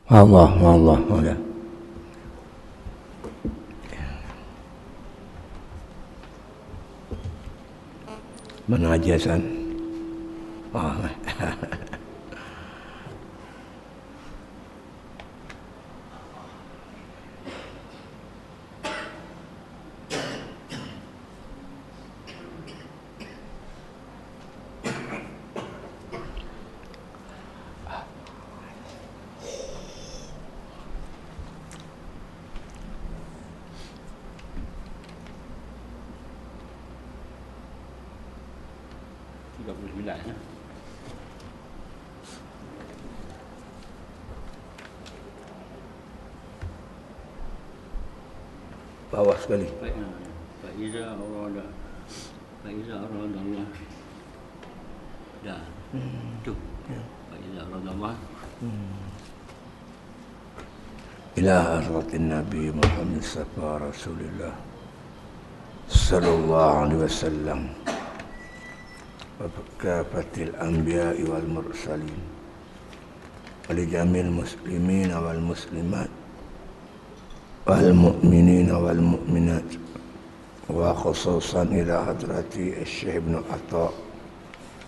Allah, Allah, Allah. Mana ajasan? Oh. Bawah sekali. Faiza arada Allah. Dah. Tu. Faiza arada Allah. Ila hadratin Nabi Muhammad sallallahu Rasulullah sallallahu alaihi wasallam wa kafatil anbiya'i wal mursalin wa li jamil muslimin wal muslimat wal mu'minin wal mu'minat wa khususan ila hadrati Syekh Ibn Atta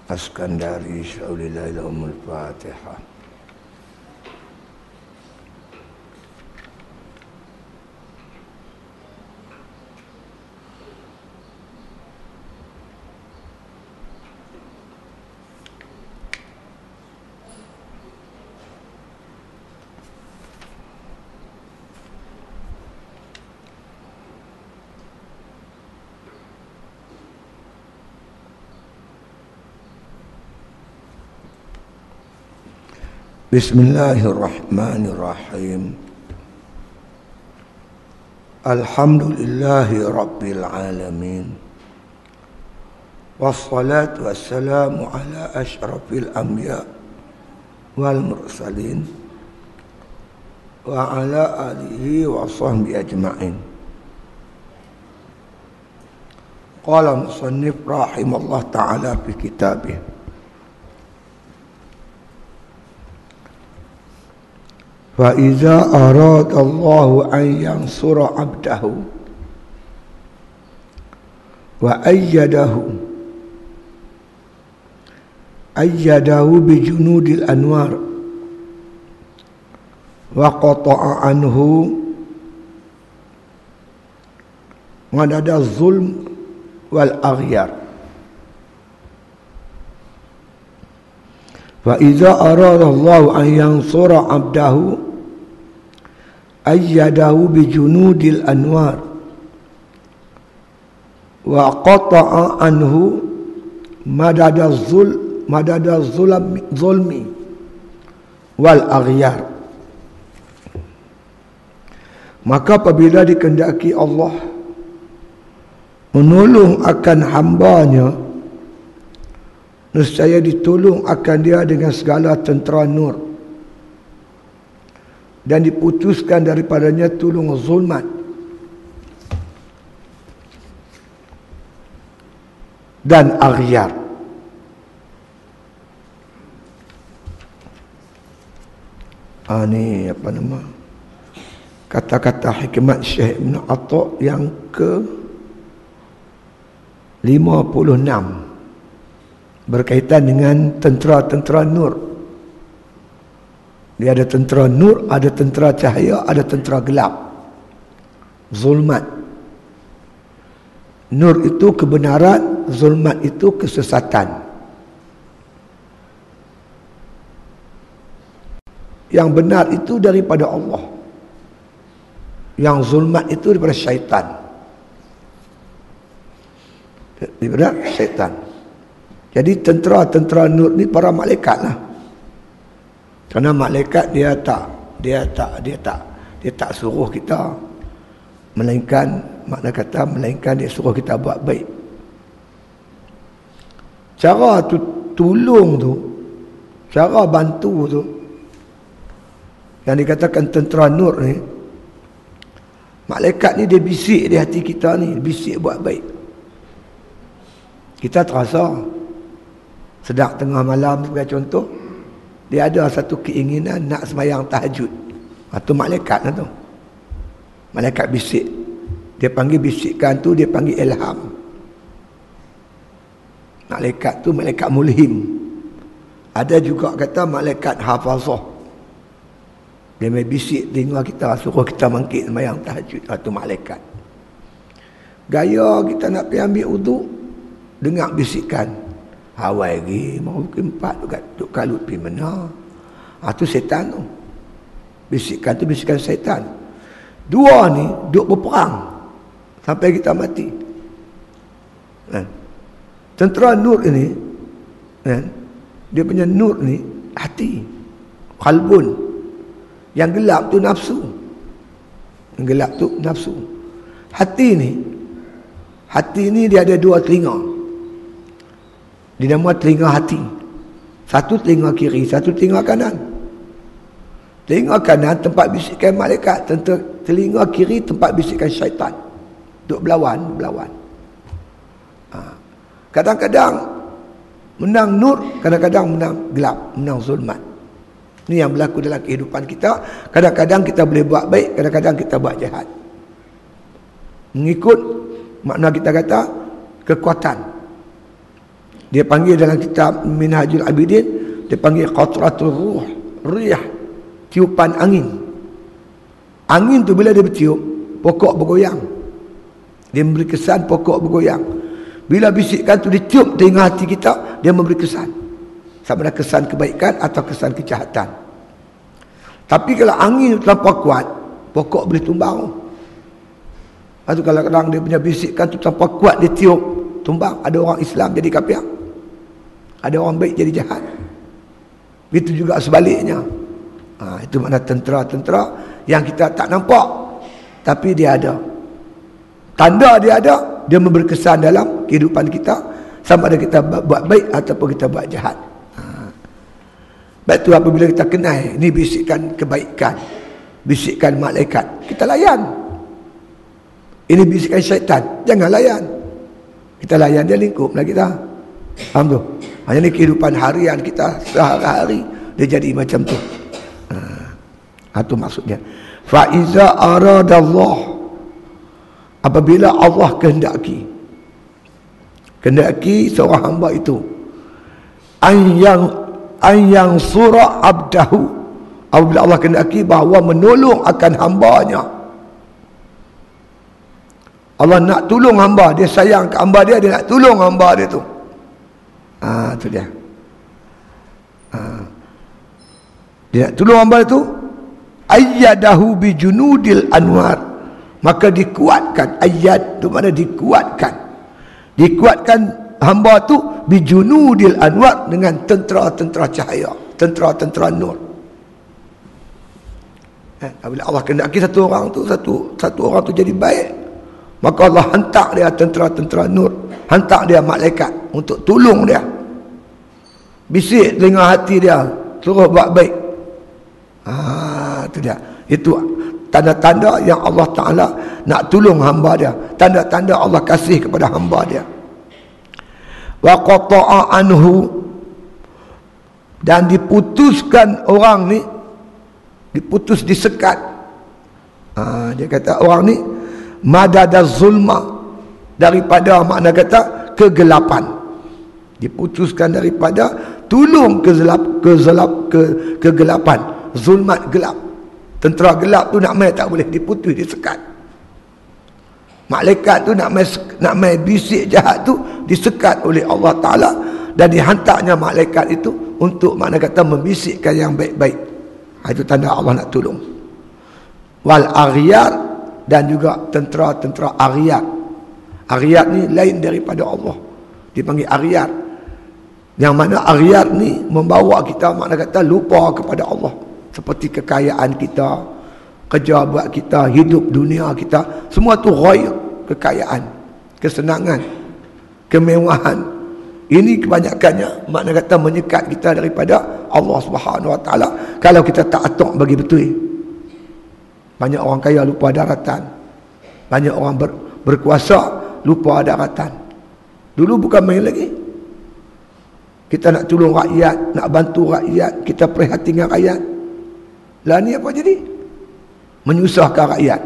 Askandari Syaulillahi lahumul Fatihah. Bismillahirrahmanirrahim. Alhamdulillahi Rabbil Alamin. Wassalatu wassalamu ala ashrafil anbiya wal mursalin wa ala alihi wa sahbihi ajma'in. Qala musannif rahimallah ta'ala fi kitabih. فَإِذَا أَرَادَ اللَّهُ أَنْ يَنْصُرَ عَبْدَهُ وَأَيَّدَهُ بِجُنُودِ الْأَنْوَارِ وَقَطَعَ عَنْهُ مَدَدَ الظُّلْمِ وَالْأَغْيَارِ. فَإِذَا أَرَادَ اللَّهُ أَنْ يَنْصُرَ عَبْدَهُ أَيَّدَهُ بِجُنُودِ الْأَنْوَارِ وَقَطَعَ عَنْهُ مَدَدَ الظُّلْمِ وَالْأَغْيَارِ. Maka apabila dikehendaki Allah menolong akan hambanya, nescaya ditolong akan dia dengan segala tentera nur, dan diputuskan daripadanya tulung zulmat dan aghyar. Ini apa nama? Kata-kata hikmat Syekh Ibn Atta yang ke 56 berkaitan dengan tentera-tentera nur. Dia ada tentera nur, ada tentera cahaya, ada tentera gelap. Zulmat. Nur itu kebenaran, zulmat itu kesesatan. Yang benar itu daripada Allah. Yang zulmat itu daripada syaitan. Daripada syaitan. Jadi tentera-tentera nur ni para malaikat lah. Kerana malaikat dia tak suruh kita, melainkan dia suruh kita buat baik. Cara tolong tu, cara bantu tu, yang dikatakan tentera nur ni, malaikat ni dia bisik di hati kita ni, bisik buat baik. Kita terasa sedang tengah malam sebagai contoh, dia ada satu keinginan nak sembahyang tahajud. Itu malaikat lah tu. Malaikat bisik. Dia panggil bisikan tu, dia panggil ilham. Malaikat tu malaikat mulhim. Ada juga kata malaikat hafazah. Dia main bisik telinga kita, suruh kita bangkit sembahyang tahajud. Itu malaikat. Gaya kita nak pergi ambil uduk, dengar bisikan. Hawai lagi, mau ke 4 duk kalut pergi mana. Itu setan tu. Bisikan tu bisikan setan. Dua ni duk berperang sampai kita mati. Tentera nur ini, dia punya nur ni hati, qalbun. Yang gelap tu nafsu. Yang gelap tu nafsu. Hati ni dia ada 2 telinga. Dinama telinga hati. Satu telinga kiri, satu telinga kanan. Telinga kanan tempat bisikan malaikat, telinga kiri tempat bisikan syaitan. Duk berlawan. Kadang-kadang menang nur, kadang-kadang menang gelap, menang zulmat. Ini yang berlaku dalam kehidupan kita. Kadang-kadang kita boleh buat baik, kadang-kadang kita buat jahat. Mengikut makna kita kata kekuatan. Dia panggil dalam kitab Minhajul Abidin, dia panggil qatratul ruh, riyah, tiupan angin. Angin tu bila dia bertiup, pokok bergoyang. Dia memberi kesan pokok bergoyang. Bila bisikan tu ditiup telinga hati kita, dia memberi kesan. Sama ada kesan kebaikan atau kesan kejahatan. Tapi kalau angin terlampau kuat, pokok boleh tumbang. Atau kalau kadang dia punya bisikan tu terlampau kuat, dia tiup, tumbang. Ada orang Islam jadi kafir. Ada orang baik jadi jahat. Begitu juga sebaliknya. Itu makna tentera-tentera yang kita tak nampak, tapi dia ada. Tanda dia ada, dia memberi kesan dalam kehidupan kita, sama ada kita buat baik ataupun kita buat jahat. Baik tu apabila kita kenal ni bisikan kebaikan, bisikan malaikat, kita layan. Ini bisikan syaitan, jangan layan. Kita layan dia lingkuplah kita. Faham tu? Hanya ni kehidupan harian kita sehari-hari dia jadi macam tu. Itu maksudnya. Fa iza aradallah, apabila Allah kehendaki seorang hamba itu yang surah abdahu, apabila Allah kehendaki bahawa menolong akan hambanya. Allah nak tolong hamba, dia sayang ke hamba dia nak tolong hamba dia tu. Itu dia. Dia nak tolong hamba itu, ayyadahu bi junudil anwar, maka dikuatkan. Ayat tu mana dikuatkan hamba tu bi junudil anwar, dengan tentera-tentera cahaya, tentera-tentera nur. Apabila Allah kehendaki satu orang tu jadi baik, maka Allah hantar dia tentera-tentera nur, hantar dia malaikat untuk tolong dia. Bisik telinga hati dia, suruh buat baik. Itu dia. Itu tanda-tanda yang Allah Ta'ala nak tolong hamba dia. Tanda-tanda Allah kasih kepada hamba dia. Wa qata'a anhu, dan diputuskan orang ni, disekat. Dia kata orang ni madada zulma, daripada makna kata kegelapan. Diputuskan daripada tolong kegelapan, zulmat gelap. Tentera gelap tu nak main tak boleh, diputus, disekat. Malaikat tu nak main bisik jahat tu disekat oleh Allah Ta'ala, dan dihantarnya malaikat itu untuk makna kata membisikkan yang baik-baik. Itu tanda Allah nak tolong. Wal aghyar, dan juga tentera-tentera aghyar. Aghyar ni lain daripada Allah, dipanggil aghyar. Yang mana aghyar ni membawa kita makna kata lupa kepada Allah, seperti kekayaan kita, kerja buat kita, hidup dunia kita, semua tu ghair, kekayaan, kesenangan, kemewahan. Ini kebanyakannya makna kata menyekat kita daripada Allah Subhanahu Wa Taala kalau kita tak atok bagi betul. Banyak orang kaya lupa daratan, banyak orang berkuasa lupa daratan. Dulu bukan main lagi. Kita nak tolong rakyat, nak bantu rakyat, kita prihatin dengan rakyat. Lah ni apa jadi? menyusahkan rakyat.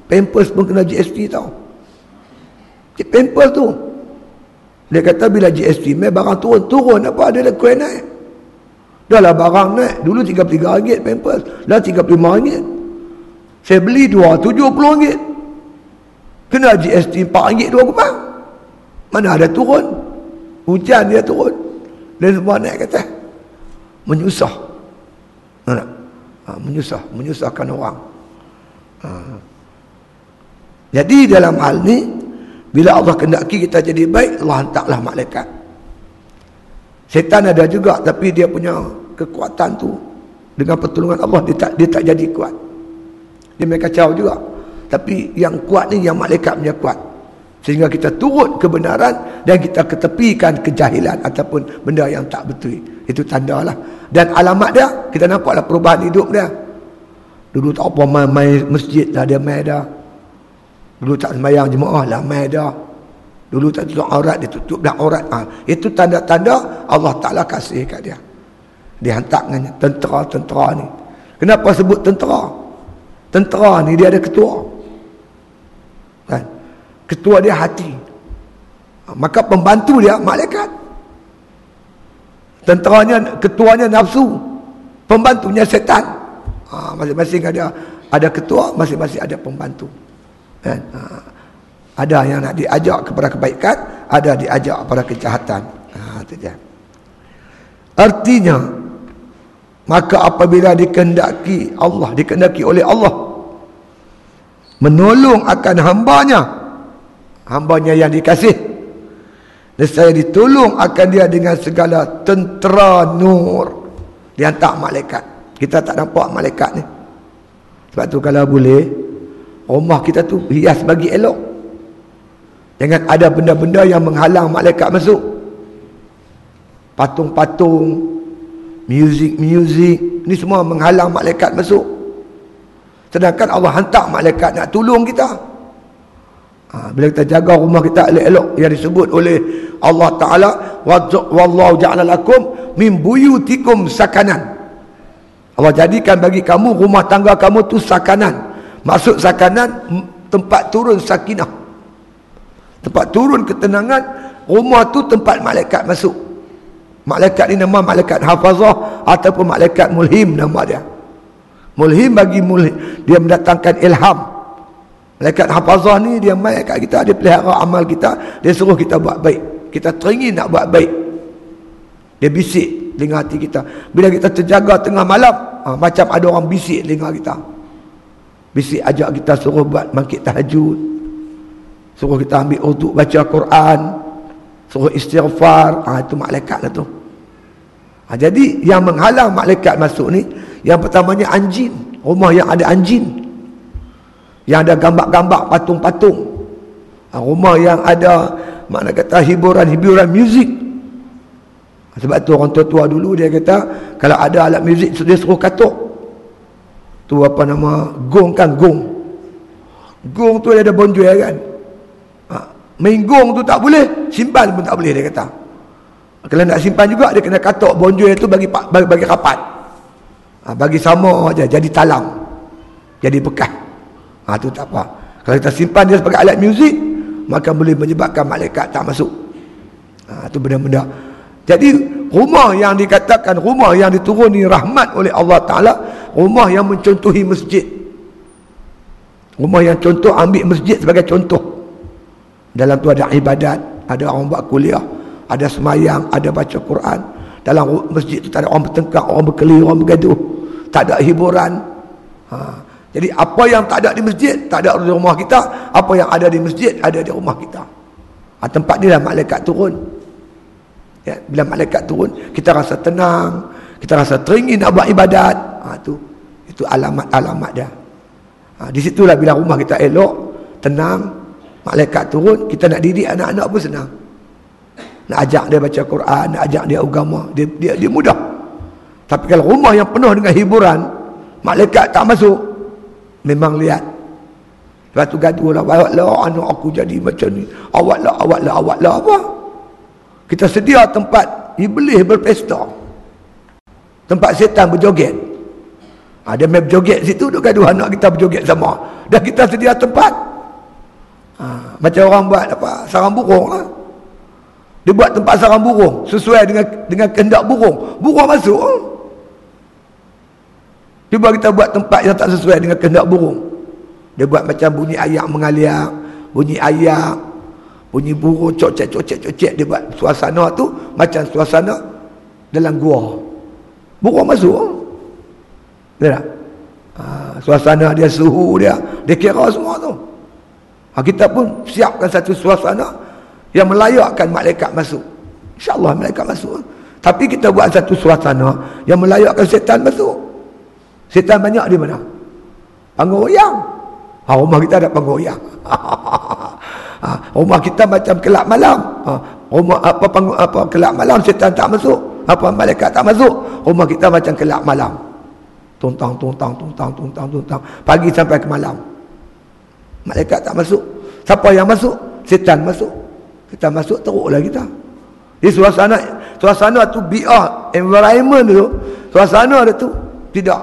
Pampers pun kena GST tau. Pampers tu dia kata bila GST mai barang turun apa ada kuih naik. Dah lah barang naik. Dulu RM33 Pampers, dah RM35. Saya beli dua RM70. Kena GST RM4.2. Mana ada turun? Hujan dia turun. Dan semua naik kata. Menyusah. Menyusahkan orang. Jadi dalam hal ni, bila Allah kendaki kita jadi baik, Allah hantarlah malaikat. Setan ada juga, tapi dia punya kekuatan tu dengan pertolongan Allah dia tak jadi kuat. Dia main kacau juga. Tapi yang kuat ni yang malaikat punya kuat. Sehingga kita turut kebenaran dan kita ketepikan kejahilan ataupun benda yang tak betul. Itu tanda lah. Dan alamat dia, kita nampaklah perubahan hidup dia. Dulu tak apa main masjid lah, dia main dah. Dulu tak sembahyang jemaah lah, main dah. Dulu tak tutup aurat, dia tutup dah aurat. Itu tanda-tanda Allah Ta'ala kasih kat dia. Dia hantar dengan tentera-tentera ni. Kenapa sebut tentera? Tentera ni dia ada ketua. Kan? Ketua dia hati. Maka pembantu dia malaikat. Tenteranya, ketuanya nafsu. Pembantunya setan. Masing-masing ada ketua, masing-masing ada pembantu. Kan? Ada yang nak diajak kepada kebaikan, ada diajak kepada kejahatan. Itu dia. Artinya, maka apabila dikehendaki oleh Allah menolong akan hambanya yang dikasih, dan saya ditolong akan dia dengan segala tentera nur, dihantar malaikat. Kita tak nampak malaikat ni. Sebab tu kalau boleh, rumah kita tu hias bagi elok. Jangan ada benda-benda yang menghalang malaikat masuk. Patung-patung, muzik, ni semua menghalang malaikat masuk. Sedangkan Allah hantar malaikat nak tolong kita. Bila kita jaga rumah kita elok-elok, yang disebut oleh Allah Ta'ala, wallahu ja'ala lakum min buyutikum sakanan. Allah jadikan bagi kamu rumah tangga kamu tu sakanan. Maksud sakanan, tempat turun sakinah, tempat turun ketenangan. Rumah tu tempat malaikat masuk. Malaikat ni nama malaikat hafazah ataupun malaikat mulhim nama dia. Mulhim bagi dia mendatangkan ilham. Malaikat hafazah ni dia main kat kita, dia pelihara amal kita, dia suruh kita buat baik. Kita teringin nak buat baik. Dia bisik telinga hati kita. Bila kita terjaga tengah malam, macam ada orang bisik telinga kita. Bisik ajak kita suruh buat bangkit tahajud, suruh kita ambil uduk baca Quran, suruh istighfar. Itu malaikat lah tu. Jadi yang menghalang malaikat masuk ni, yang pertamanya anjing. Rumah yang ada anjing, yang ada gambar-gambar patung-patung. Rumah yang ada makna kata hiburan-hiburan muzik. Sebab tu orang tua-tua dulu dia kata, kalau ada alat muzik dia suruh katuk. Tu apa nama, gong kan, gong. Gong tu dia ada bonjoy kan. Main gong tu tak boleh, simpan pun tak boleh dia kata. Kalau nak simpan juga dia kena katuk bonjoy tu bagi rapat. Bagi sama aja, jadi talam, jadi bekas. Tu tak apa. Kalau kita simpan dia sebagai alat muzik, maka boleh menyebabkan malaikat tak masuk. Tu benda-benda. Jadi rumah yang dikatakan rumah yang dituruni rahmat oleh Allah Ta'ala, rumah yang mencontohi masjid. Rumah yang contoh, ambil masjid sebagai contoh. Dalam tu ada ibadat, ada orang buat kuliah, ada semayang, ada baca Quran. Dalam masjid tu tak ada orang bertengkar, orang berkeli, orang bergaduh, tak ada hiburan. Jadi apa yang tak ada di masjid, tak ada di rumah kita. Apa yang ada di masjid, ada di rumah kita. Tempat ni lah malaikat turun. Ya, bila malaikat turun, kita rasa tenang, kita rasa teringin nak buat ibadat. Itu alamat-alamat dia. Di situlah bila rumah kita elok, tenang, malaikat turun, kita nak didik anak-anak pun senang. Nak ajak dia baca Quran, nak ajak dia agama, dia mudah. Tapi kalau rumah yang penuh dengan hiburan, malaikat tak masuk, memang lihat. Lepas tu gaduh lah, awaklah anak aku jadi macam ni, awaklah apa? Kita sedia tempat iblis berpesta, tempat setan berjoget. Dia main berjoget situ, duk gaduh anak kita berjoget sama. Dah kita sedia tempat. Macam orang buat apa, sarang burung lah. Dia buat tempat sarang burung sesuai dengan kehendak burung. Burung masuk. Cuba kita buat tempat yang tak sesuai dengan kehendak burung. Dia buat macam bunyi ayak mengalir, bunyi ayak, bunyi burung cocek. Dia buat suasana tu macam suasana dalam gua. Burung masuk. Betul tak? Suasana dia, suhu dia kira semua tu. Kita pun siapkan satu suasana yang melayakkan malaikat masuk. InsyaAllah malaikat masuk. Tapi kita buat satu suasana yang melayakkan setan masuk. Setan banyak di mana? Panggung royang. Rumah kita ada panggung royang. Rumah kita macam kelab malam. Rumah kelab malam setan tak masuk. Malaikat tak masuk. Rumah kita macam kelab malam. Tuntang. Pagi sampai ke malam. Malaikat tak masuk. Siapa yang masuk? Setan masuk. Kita masuk, teruklah kita. Di suasana tu biar, environment tu, suasana tu tidak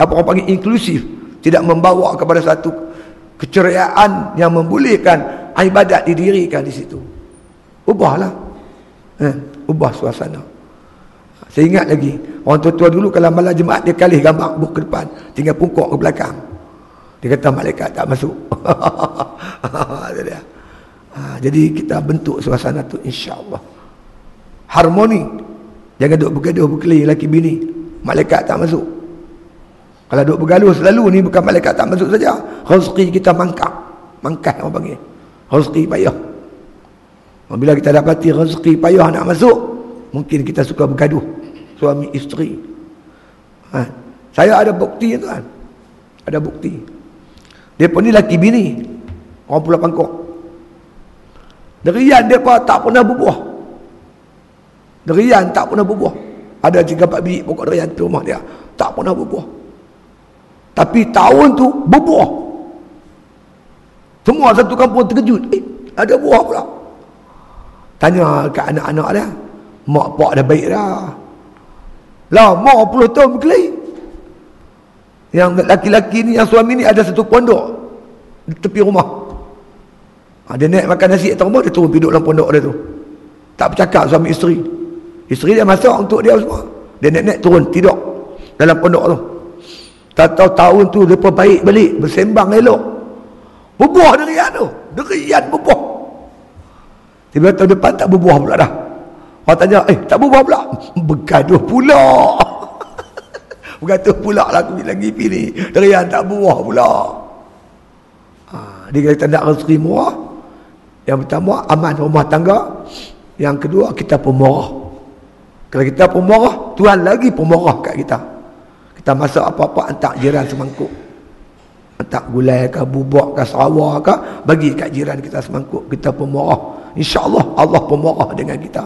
apa orang panggil inklusif, tidak membawa kepada satu keceriaan yang membolehkan ibadat didirikan di situ. Ubahlah. Ubah suasana. Saya ingat lagi, orang tua-tua dulu kalau malam Jumaat dia kalih gambar buk ke depan, tinggal pungkok ke belakang. Dia kata malaikat tak masuk. Jadi kita bentuk suasana tu insya-Allah. Harmoni. Jangan duk bergaduh berkelahi laki bini. Malaikat tak masuk. Kalau duk bergaduh selalu ni bukan malaikat tak masuk saja. Rezeki kita mangkak. Mangkah orang panggil. Rezeki payah. Bila kita dapati rezeki payah nak masuk, mungkin kita suka bergaduh suami isteri. Saya ada bukti tuan. Ada bukti. Dia pun ni laki bini. Orang Pulau Pangkok. Derian mereka tak pernah berbuah. Derian tak pernah berbuah. Ada 3-4 biji pokok derian di rumah dia. Tak pernah berbuah. Tapi tahun tu berbuah. Semua satu kampung terkejut. Ada buah pula. Tanya kat anak-anak dia. Mak pak dah baik dah. Lama 10 tahun berkelahi. Yang laki-laki ni, yang suami ni ada satu pondok di tepi rumah. Dia naik makan nasi atas rumah, dia turun duduk dalam pondok dia tu. Tak bercakap suami isteri. Isteri dia masak untuk dia semua. Dia naik turun tidur dalam pondok tu. Tak tahu tahun tu mereka baik balik, bersembang elok. Berbuah derian tu. Derian berbuah. Tiba-tiba tahun depan tak berbuah pula dah. Orang tanya, tak berbuah pula. Bergaduh pula. Bergaduh pula lah aku lagi pilih. Derian tak berbuah pula. Dia kata nak rezeki murah. Yang pertama, aman rumah tangga. Yang kedua, kita pemarah. Kalau kita pemarah, Tuhan lagi pemarah kat kita. Kita masak apa-apa, hantar jiran semangkuk. Hantar gulai ke, bubak ke, sarawak ke, bagi kat jiran kita semangkuk. Kita pemarah. InsyaAllah, Allah pemarah dengan kita.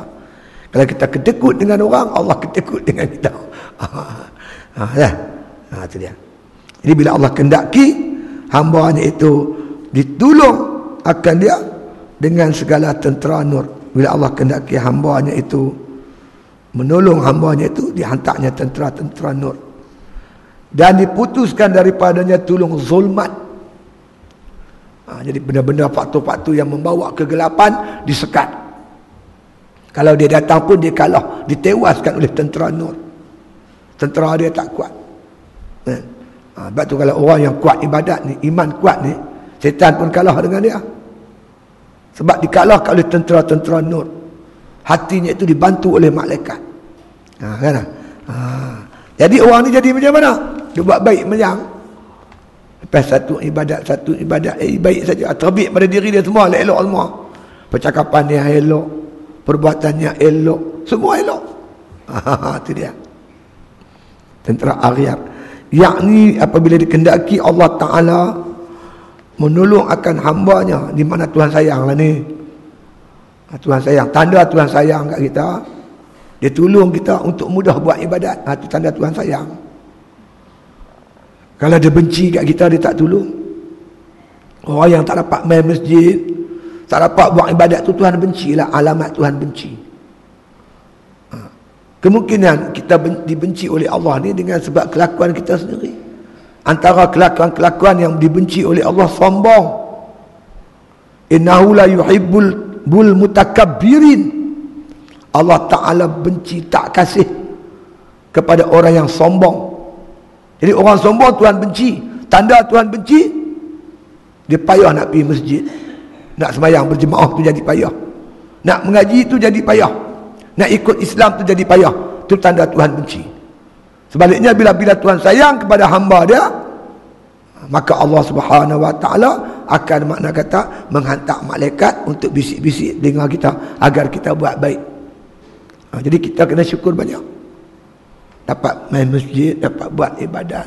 Kalau kita kedekut dengan orang, Allah kedekut dengan kita. Itu dia. Jadi bila Allah kendaki, hamba-Nya itu ditolong akan dia dengan segala tentera nur. Bila Allah kendaki hamba-Nya itu menolong hamba-Nya itu, dihantarnya tentera-tentera nur. Dan diputuskan daripadanya tulung zulmat. Jadi benda-benda faktor-faktor yang membawa kegelapan disekat. Kalau dia datang pun dia kalah, ditewaskan oleh tentera nur. Tentera dia tak kuat. Sebab tu kalau orang yang kuat ibadat ni, iman kuat ni, setan pun kalah dengan dia. Sebab dikalahkan oleh tentera-tentera nur. Hatinya itu dibantu oleh malaikat. Kan? Jadi orang ni jadi macam mana? Dia buat baik macam. Lepas satu ibadat baik saja. Terbit pada diri dia semua elok semua. Percakapan dia elok, perbuatannya elok, semua elok. Itu dia. Tentera Aghyar. Yakni apabila dikendaki Allah Ta'ala menolong akan hamba-Nya, di mana Tuhan sayang lah ni. Tuhan sayang, tanda Tuhan sayang kat kita. Dia tolong kita untuk mudah buat ibadat. Itu tanda Tuhan sayang. Kalau dia benci kat kita, dia tak tolong. Orang yang tak dapat main masjid, tak dapat buat ibadat tu, Tuhan bencilah. Alamat Tuhan benci. Kemungkinan kita dibenci oleh Allah ni dengan sebab kelakuan kita sendiri. Antara kelakuan-kelakuan yang dibenci oleh Allah, sombong. Innahu la yuhibbul mutakabbirin. Allah Ta'ala benci, tak kasih kepada orang yang sombong. Jadi orang sombong Tuhan benci. Tanda Tuhan benci, dia payah nak pergi masjid, nak sembahyang berjemaah tu jadi payah, nak mengaji tu jadi payah, nak ikut Islam tu jadi payah. Itu tanda Tuhan benci. Sebaliknya bila Tuhan sayang kepada hamba dia, maka Allah Subhanahu Wa Taala akan makna kata menghantar malaikat untuk bisik-bisik dengar kita agar kita buat baik. Jadi kita kena syukur banyak. Dapat main masjid, dapat buat ibadat.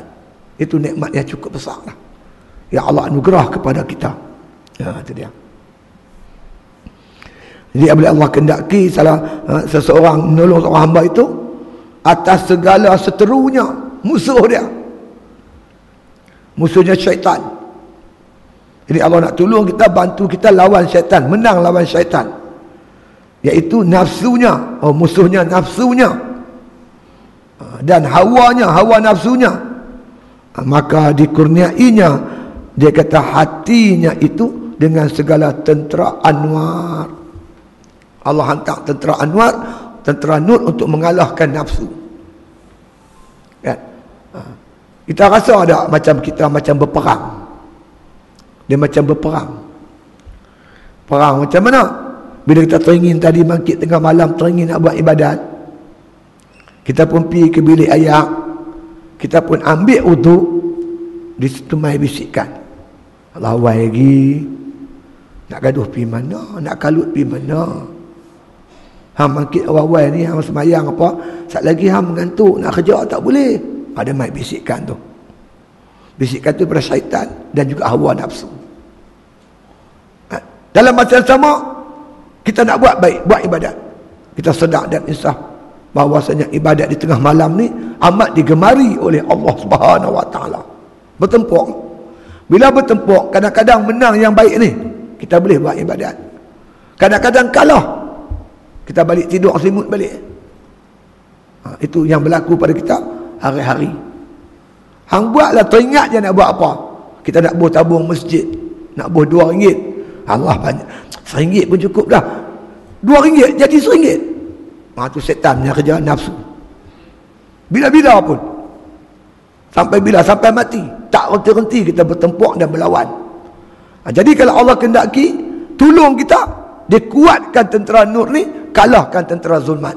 Itu nikmat yang cukup besar lah. Ya Allah anugerah kepada kita. Itu dia. Jadi apabila Allah kendaki seseorang menolong seorang hamba itu, atas segala seterunya, musuh dia, musuhnya syaitan. Jadi Allah nak tolong kita, bantu kita lawan syaitan, menang lawan syaitan, iaitu nafsunya, musuhnya nafsunya dan hawanya, hawa nafsunya. Maka dikurniainya, dia kata hatinya itu dengan segala tentera anwar. Allah hantar tentera anwar, tentera nur untuk mengalahkan nafsu. Kan? Kita rasa ada macam kita macam berperang. Dia macam berperang. Perang macam mana? Bila kita teringin tadi bangkit tengah malam, teringin nak buat ibadat, kita pun pergi ke bilik ayak, kita pun ambil uduk, di situ mai bisikkan, lawai lagi, nak gaduh pergi mana, nak kalut pergi mana. Hang bangkit awal-awal ni, hang semayang apa, sat lagi hang mengantuk, nak kerja tak boleh. Ada mai bisikkan tu. Bisikkan tu pada syaitan dan juga hawa nafsu. Dalam masa yang sama, kita nak buat baik, buat ibadat. Kita sedar dan insaf bahawasanya ibadat di tengah malam ni amat digemari oleh Allah Subhanahu Wa Taala. Bertempur. Bila bertempur, kadang-kadang menang yang baik ni, kita boleh buat ibadat. Kadang-kadang kalah, kita balik tidur selimut balik. Itu yang berlaku pada kita hari-hari. Hang buatlah, teringat je nak buat apa. Kita nak buh tabung masjid, nak buh RM2. Allah banyak. RM1 pun cukup dah. RM2 jadi RM1. Itu setan punya kerja, nafsu. Bila-bila pun. Sampai bila? Sampai mati. Tak henti-henti kita bertempur dan berlawan. Jadi kalau Allah kendaki, tolong kita, dia kuatkan tentera nur ni, kalahkan tentera zulmat.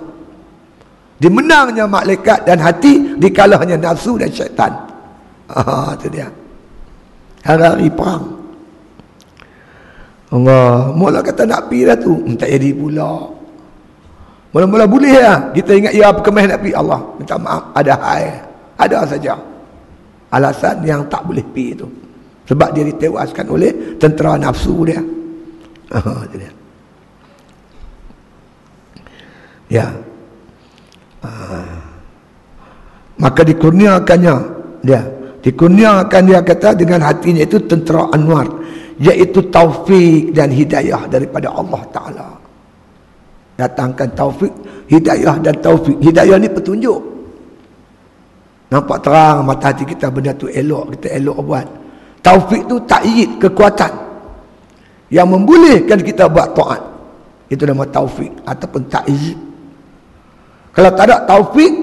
Dimenangnya malaikat dan hati, dikalahnya nafsu dan syaitan. Itu dia. Hari-hari perang. Allah, mula kata nak pergi dah tu, tak jadi pula. Mula-mula boleh lah. Kita ingat ya perkemah nak pergi, Allah minta maaf, ada hal, ada saja alasan yang tak boleh pergi tu, sebab dia ditewaskan oleh tentera nafsu dia. Itu dia. Ya. Maka dikurniakannya dia kata dengan hatinya itu tentera anwar, iaitu taufik dan hidayah daripada Allah Ta'ala. Datangkan taufik, hidayah dan taufik. Hidayah ni petunjuk. Nampak terang mata hati kita benda tu elok, kita elok buat. Taufik tu ta'yid, kekuatan yang membolehkan kita buat taat. Itu nama taufik ataupun ta'yid. Kalau tak ada taufik,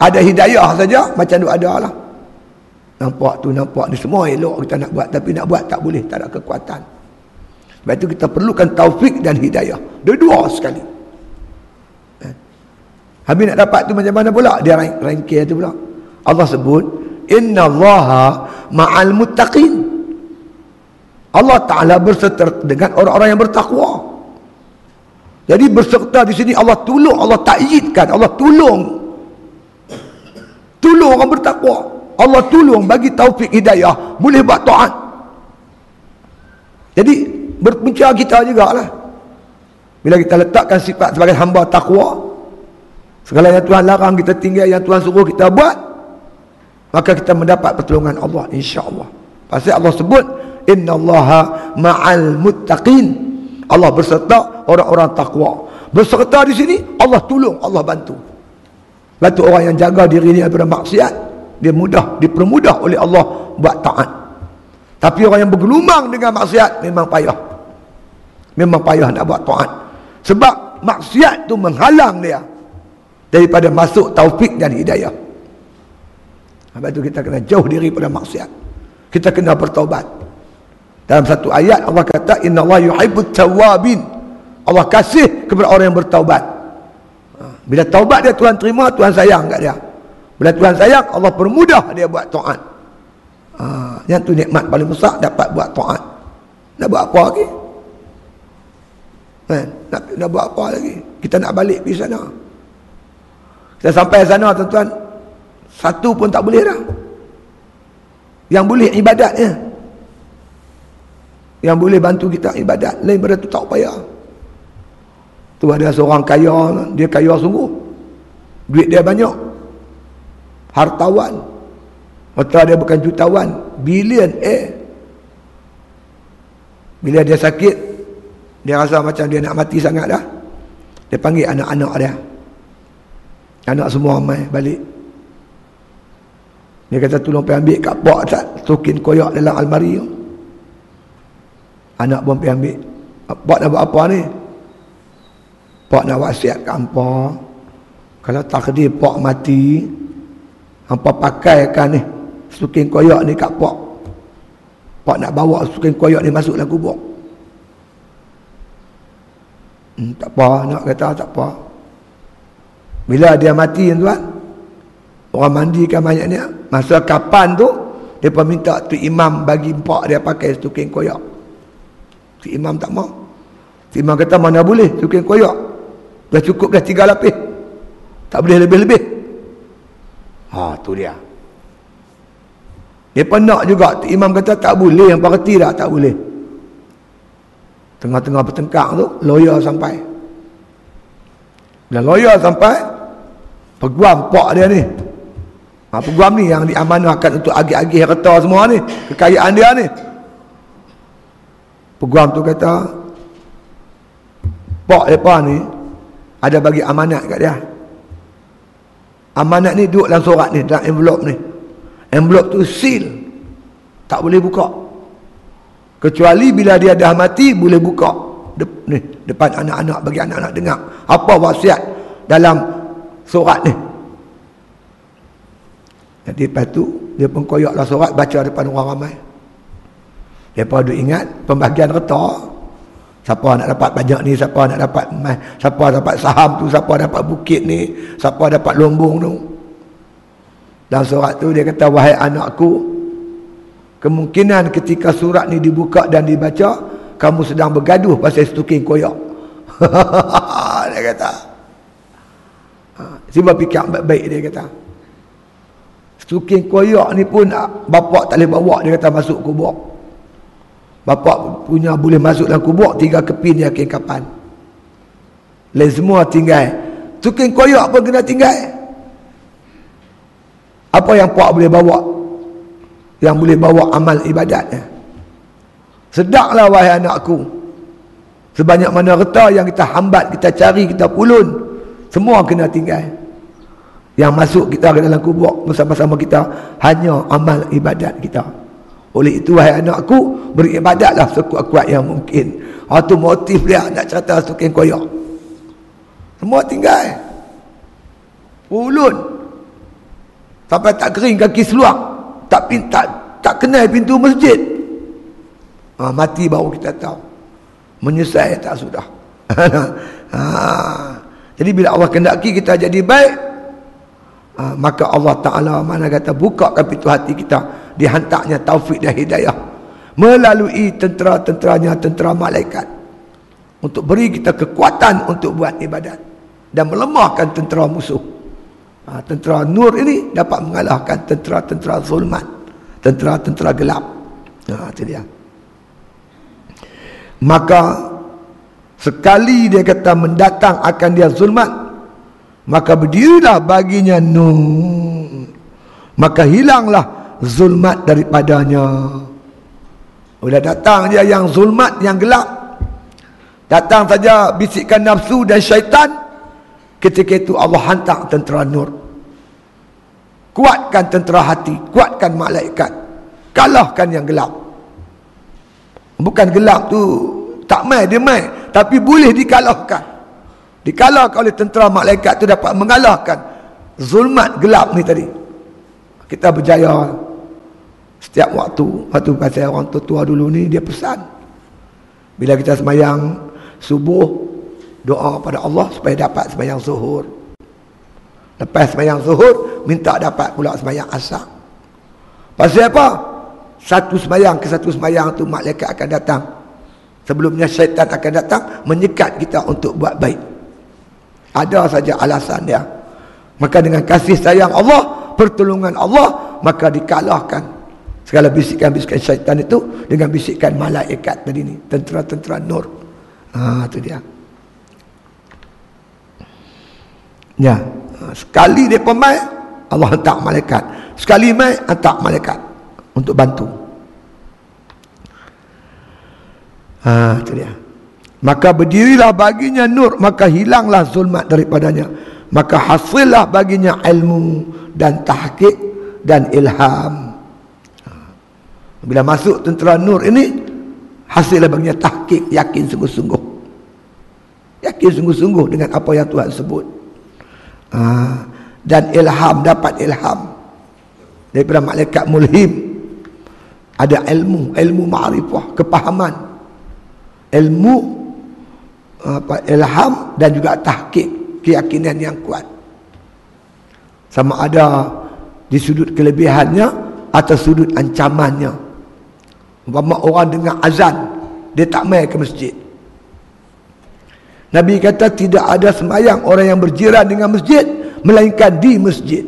ada hidayah saja, macam tu ada lah. Nampak ni semua elok kita nak buat, tapi nak buat tak boleh, tak ada kekuatan. Sebab itu kita perlukan taufik dan hidayah, dua-dua sekali. Habis nak dapat tu macam mana pula? Dia rangkai tu pula. Allah sebut, innallaha ma'al muttaqin. Allah Ta'ala berserta dengan orang-orang yang bertakwa. Jadi berserta di sini Allah tolong, Allah ta'yidkan, Allah tolong orang bertakwa. Allah tolong bagi taufik hidayah, boleh buat taat. Jadi berpunca kita jugalah. Bila kita letakkan sifat sebagai hamba takwa, segala yang Tuhan larang kita tinggal, yang Tuhan suruh kita buat, maka kita mendapat pertolongan Allah, insya-Allah. Pasal Allah sebut innallaha ma'al muttaqin. Allah berserta orang-orang takwa. Berserta di sini Allah tolong, Allah bantu. Lepas tu orang yang jaga diri dia daripada maksiat, dia dipermudah oleh Allah buat taat. Tapi orang yang bergelumang dengan maksiat memang payah. Memang payah nak buat taat. Sebab maksiat tu menghalang dia daripada masuk taufik dan hidayah. Sebab tu kita kena jauh diri pada maksiat. Kita kena bertaubat. Dalam satu ayat Allah kata, innallaha yuhibbut tawwabin. Allah kasih kepada orang yang bertaubat. Bila taubat dia, Tuhan terima, Tuhan sayang kat dia. Bila Tuhan sayang, Allah permudah dia buat taat. Yang tu nikmat paling besar, dapat buat taat. Nak buat apa lagi? Nak buat apa lagi? Kita nak balik pergi sana. Kita sampai sana, tuan-tuan, satu pun tak boleh dah. Yang boleh ibadatnya, yang boleh bantu kita ibadat, lain pada tu tak payah. Tu ada seorang kaya, dia kaya sungguh, duit dia banyak, hartawan, harta dia bukan jutawan, bilion. Bila dia sakit, dia rasa macam dia nak mati sangat dah, dia panggil anak-anak dia, anak semua mai balik. Dia kata, tolong pergi ambil kat pak tak tokin koyak dalam almari tu. Anak pun pergi ambil. Pak nak buat apa ni? Pak nak wasiat kat hampa, kalau takdir pak mati, hampa pakaikan ni tokin koyak ni kat pak. Pak nak bawa tokin koyak ni masuk dalam kubur. Tak apa, nak kata tak apa. Bila dia mati, tuan, orang mandikan mayat ni, masa kapan tu dia pun minta tu imam bagi pak dia pakai tukin koyak. Tu imam tak mau. Tu imam kata, mana boleh tukin koyak, dah cukup dah 3 lapis, tak boleh lebih-lebih. Tu dia. Dia pun nak juga. Tu imam kata tak boleh, yang parti dah tak boleh. Tengah-tengah bertengkar tu, lawyer sampai. Bila lawyer sampai, peguam pak dia ni, peguam ni yang diamanahkan untuk agih-agih harta semua ni, kekayaan dia ni. Peguam tu kata, pak mereka ni ada bagi amanat kat dia. Amanat ni duduk dalam surat ni, dalam envelope ni. Envelope tu seal, tak boleh buka, kecuali bila dia dah mati boleh buka ni, depan anak-anak, bagi anak-anak dengar apa wasiat dalam surat ni. Jadi lepas tu dia pun koyaklah surat, baca depan orang ramai. Mereka duk ingat pembagian harta, siapa nak dapat banyak ni, siapa nak dapat emas, siapa dapat saham tu, siapa dapat bukit ni, siapa dapat lumbung tu. Dalam surat tu dia kata, wahai anakku, kemungkinan ketika surat ni dibuka dan dibaca, kamu sedang bergaduh pasal stuking koyak. Dia kata, cuba fikir baik-baik. Dia kata, stuking koyak ni pun bapak tak boleh bawa, dia kata, masuk kubur. Bapak punya boleh masuk dalam kubur 3 kepin yakin kapan. Lain semua tinggal. Stuking koyak pun kena tinggal. Apa yang pak boleh bawa? Yang boleh bawa amal ibadatnya. Sedaklah wahai anakku, sebanyak mana harta yang kita hambat, kita cari, kita pulun, semua kena tinggal. Yang masuk kita ke dalam kubur bersama-sama kita hanya amal ibadat kita. Oleh itu wahai anakku, beribadatlah sekuat-kuat yang mungkin. Itu motif dia nak cerita stuking koyak. Semua tinggal, pulun sampai tak kering kaki seluar, tak kenal pintu masjid. Mati baru kita tahu. Menyesal tak sudah. Jadi bila Allah kendaki kita jadi baik, maka Allah Ta'ala mana kata bukakan pintu hati kita, dihantarnya taufik dan hidayah melalui tentera-tenteranya, tentera malaikat, untuk beri kita kekuatan untuk buat ibadat dan melemahkan tentera musuh. Tentera nur ini dapat mengalahkan tentera-tentera zulmat, tentera-tentera gelap. Itu dia. Maka sekali dia kata mendatang akan dia zulmat, maka berdirilah baginya nur, maka hilanglah zulmat daripadanya. Bila datang dia yang zulmat, yang gelap, datang saja bisikan nafsu dan syaitan, ketika itu Allah hantar tentera nur. kuatkan tentera hati, kuatkan malaikat, kalahkan yang gelap. Bukan gelap tu tak mai, dia mai, tapi boleh dikalahkan. Dikalahkan oleh tentera malaikat tu dapat mengalahkan zulmat gelap ni tadi. Kita berjaya setiap waktu. Waktu pasal orang tua dulu ni, dia pesan bila kita sembahyang subuh, doa pada Allah supaya dapat sembahyang zuhur. Lepas sembahyang zuhur, minta dapat pula sembahyang asar. Pasal apa? Satu sembahyang ke satu sembahyang tu malaikat akan datang. Sebelumnya syaitan akan datang menyekat kita untuk buat baik. Ada saja alasan dia. Maka dengan kasih sayang Allah, pertolongan Allah, maka dikalahkan segala bisikan-bisikan syaitan itu dengan bisikan malaikat tadi ni, tentera-tentera nur. Itu dia. Ya, sekali dia mai, Allah hantar malaikat. Sekali mai, hantar malaikat untuk bantu. Itu dia. Maka berdirilah baginya nur, maka hilanglah zulmat daripadanya. Maka hasillah baginya ilmu dan tahqiq dan ilham. Bila masuk tentera nur ini, hasillah baginya tahqiq, yakin sungguh-sungguh. Yakin sungguh-sungguh dengan apa yang Tuhan sebut. Dan ilham, dapat ilham daripada malaikat mulhim. Ada ilmu ma'rifah, kepahaman, ilmu ilham dan juga tahqiq, keyakinan yang kuat. Sama ada di sudut kelebihannya atau sudut ancamannya. Umpama orang dengar azan, dia tak mai ke masjid. Nabi kata tidak ada sembahyang orang yang berjiran dengan masjid melainkan di masjid.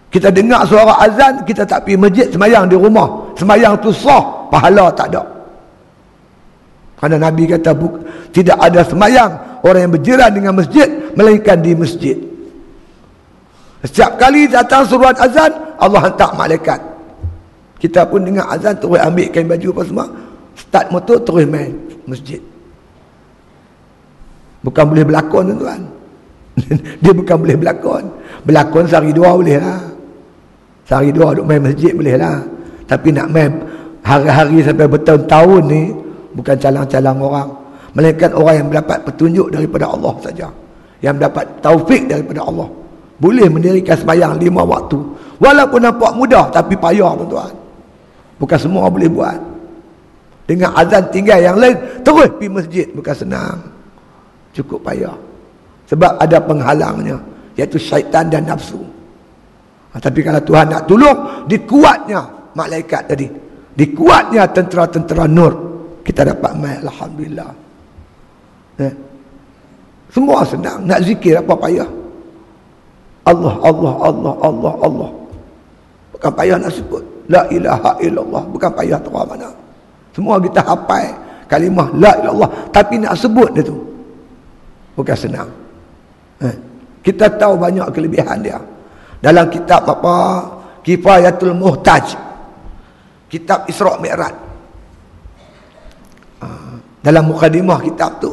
Kita dengar suara azan, kita tak pergi masjid, sembahyang di rumah. Sembahyang tu sah, pahala tak ada. Kerana Nabi kata tidak ada sembahyang orang yang berjiran dengan masjid melainkan di masjid. Setiap kali datang suruhan azan, Allah hantar malaikat. Kita pun dengar azan, terus ambil kain baju apa semua, start motor, terus main masjid. Bukan boleh berlakon, tuan. Dia bukan boleh berlakon. Berlakon sehari dua boleh lah. Sehari dua duk main masjid boleh lah. Tapi nak main hari-hari sampai bertahun-tahun ni, bukan calang-calang orang. Melainkan orang yang mendapat petunjuk daripada Allah saja, yang mendapat taufik daripada Allah, boleh mendirikan sembahyang 5 waktu. Walaupun nampak mudah, tapi payah, tuan-tuan. Bukan semua boleh buat. Dengan azan tinggal yang lain, terus pergi masjid, bukan senang. Cukup payah. Sebab ada penghalangnya, iaitu syaitan dan nafsu. Tapi kalau Tuhan nak tolong, dikuatnya malaikat tadi, dikuatnya tentera-tentera nur, kita dapat mai, alhamdulillah. Semua senang. Nak zikir apa payah? Allah, Allah, Allah, Allah, Allah. Bukan payah nak sebut la ilaha illallah, bukan payah terang mana. Semua kita hafal kalimah la ilaha illallah, tapi nak sebut dia tu bukan senang. Kita tahu banyak kelebihan dia. Dalam kitab apa, Kifayatul Muhtaj, kitab Isra' Mi'raj, dalam mukadimah kitab tu,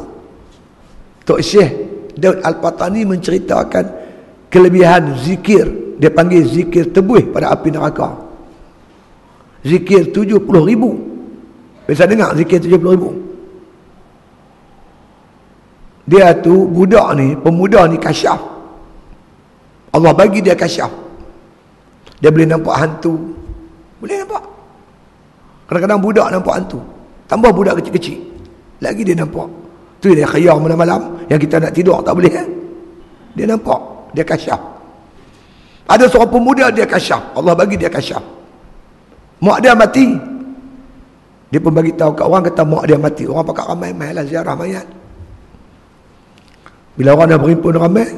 Tok Syekh Daud Al-Patani menceritakan kelebihan zikir. Dia panggil zikir tebuih pada api neraka. Zikir 70,000. Biasa dengar zikir 70,000. Dia tu budak ni, pemuda ni kasyaf. Allah bagi dia kasyaf. Dia boleh nampak hantu. Boleh nampak. Kadang-kadang budak nampak hantu. Tambah budak kecil-kecil, lagi dia nampak. Tu dia khayal malam-malam yang kita nak tidur tak boleh kan? Dia nampak, dia kasyaf. Ada seorang pemuda dia kasyaf. Allah bagi dia kasyaf. Mak dia mati. Dia pun bagi tahu kat orang, kata mak dia mati. Orang pakat ramai-ramai lah ziarah mayat. Bila orang dah berhimpun ramai,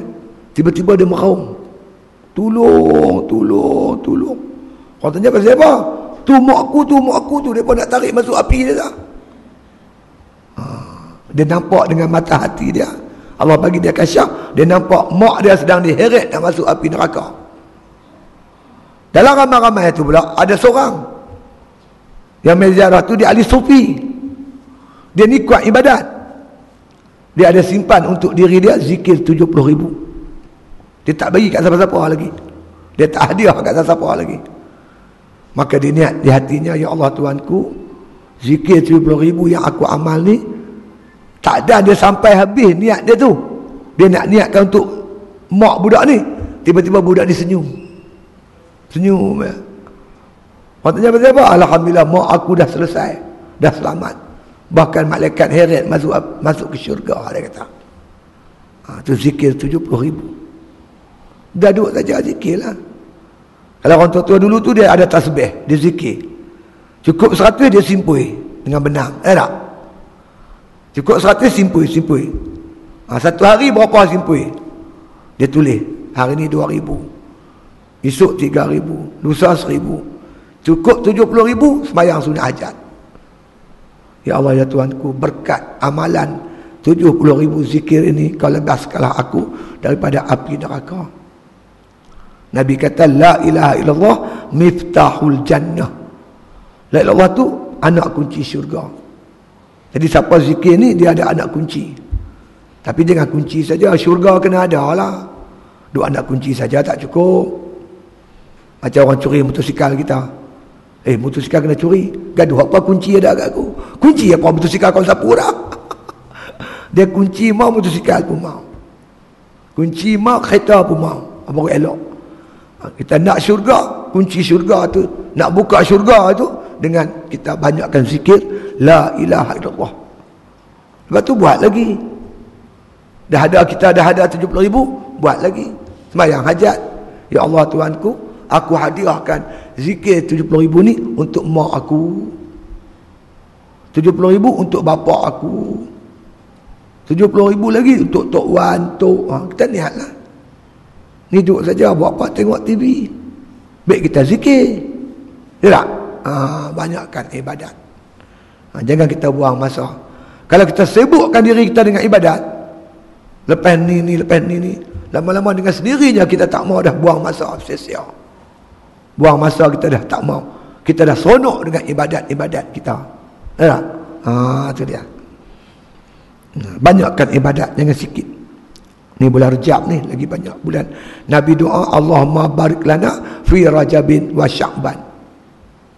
tiba-tiba dia meraung. Tolong, tolong, tolong. Orang tanya pasal apa? Tu mak aku tu. Dia pun nak tarik masuk api dia tak? Dia nampak dengan mata hati dia. Allah bagi dia kasyaf. Dia nampak mak dia sedang diheret nak masuk api neraka. Dalam ramai-ramai itu pula ada seorang yang menziarah tu, dia ahli sufi. Dia ni kuat ibadat. Dia ada simpan untuk diri dia zikir 70,000. Dia tak bagi kat siapa-siapa lagi. Dia tak hadiah kat siapa-siapa lagi. Maka dia niat di hatinya, ya Allah Tuanku, zikir 70,000 yang aku amal ni, tak ada dia sampai habis niat dia tu. Dia nak niatkan untuk mak budak ni. Tiba-tiba budak ni senyum. Senyum. Ya. Maksudnya apa? Alhamdulillah, mak aku dah selesai. Dah selamat. Bahkan malaikat heret masuk ke syurga, dia kata. Tu zikir 70,000. Dah duduk saja zikir lah. Kalau orang tua-tua dulu tu dia ada tasbih, dia zikir. Cukup 100 dia simpui dengan benang. Tak? Cukup 100 simpui. Satu hari berapa simpui? Dia tulis. Hari ni 2,000. Esok 3,000. Lusa 1,000. Cukup 70,000 sembahyang sunat hajat. Ya Allah ya Tuanku, berkat amalan 70,000 zikir ini kau lepaskanlah aku daripada api neraka. Nabi kata la ilaha illallah miftahul jannah. La ilaha illallah tu anak kunci syurga. Jadi siapa zikir ni dia ada anak kunci. Tapi jangan kunci saja, syurga kena ada lah. Dua anak kunci saja tak cukup. Macam orang curi motosikal kita. Motosikal kena curi. Gaduh apa kunci ada kat aku? Kunci apa motosikal kau sapu dah? Dia kunci mau motosikal pun mau. Kunci mau kereta pun mau. Apa elok? Kita nak syurga, kunci syurga tu, nak buka syurga tu dengan kita banyakkan zikir la ilaha illallah. Lepas tu buat lagi. Kita dah ada 70,000, buat lagi. Sembahyang hajat. Ya Allah Tuanku, aku hadiahkan zikir 70,000 ni untuk mak aku. 70,000 untuk bapa aku. 70,000 lagi untuk Tok Wan, kita niatlah. Ni duduk saja buat apa, tengok TV. Baik kita zikir. Ya tak? Banyakkan ibadat. Jangan kita buang masa. Kalau kita sibukkan diri kita dengan ibadat, lepas ni, lama-lama dengan sendirinya kita tak mau dah buang masa sia-sia. Buang masa kita dah tak mau. Kita dah seronok dengan ibadat-ibadat kita. Ya tak? Itu dia. Banyakkan ibadat, jangan sikit. Ni bulan Rajab ni lagi banyak bulan. Nabi doa, Allahumma barik lana fi Rajabin wa Sya'ban.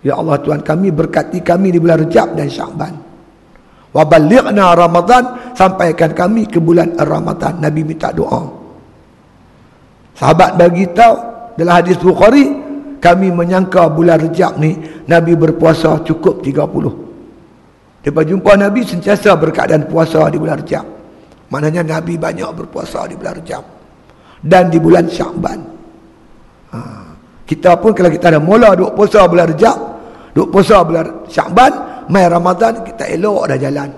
Ya Allah Tuhan kami, berkati kami di bulan Rajab dan Sya'ban. Wa balighna Ramadan, sampaikan kami ke bulan Ramadan. Nabi minta doa. Sahabat bagi tahu dalam hadis Bukhari, kami menyangka bulan Rajab ni Nabi berpuasa cukup 30. Lepas jumpa Nabi sentiasa berkeadaan puasa di bulan Rajab. Maknanya Nabi banyak berpuasa di bulan Rajab dan di bulan Sya'ban. Kita pun kalau kita dah mula duk puasa bulan Rajab, duk puasa bulan Sya'ban, mai Ramadan kita elok dah jalan.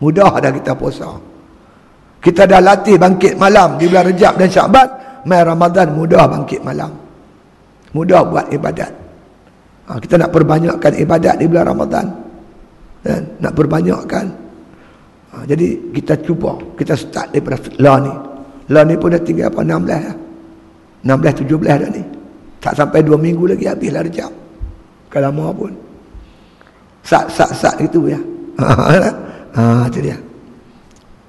Mudah dah kita puasa. Kita dah latih bangkit malam di bulan Rajab dan Sya'ban, mai Ramadan mudah bangkit malam. Mudah buat ibadat. Kita nak perbanyakkan ibadat di bulan Ramadan. Dan nak perbanyakkan. Jadi kita cuba, kita start daripada ni. Ni pun dah tinggal 16 lah. 16 17 dah ni. Tak sampai 2 minggu lagi habis lah Rejab. Kalau lama pun. Sat gitu ya. Itu dia.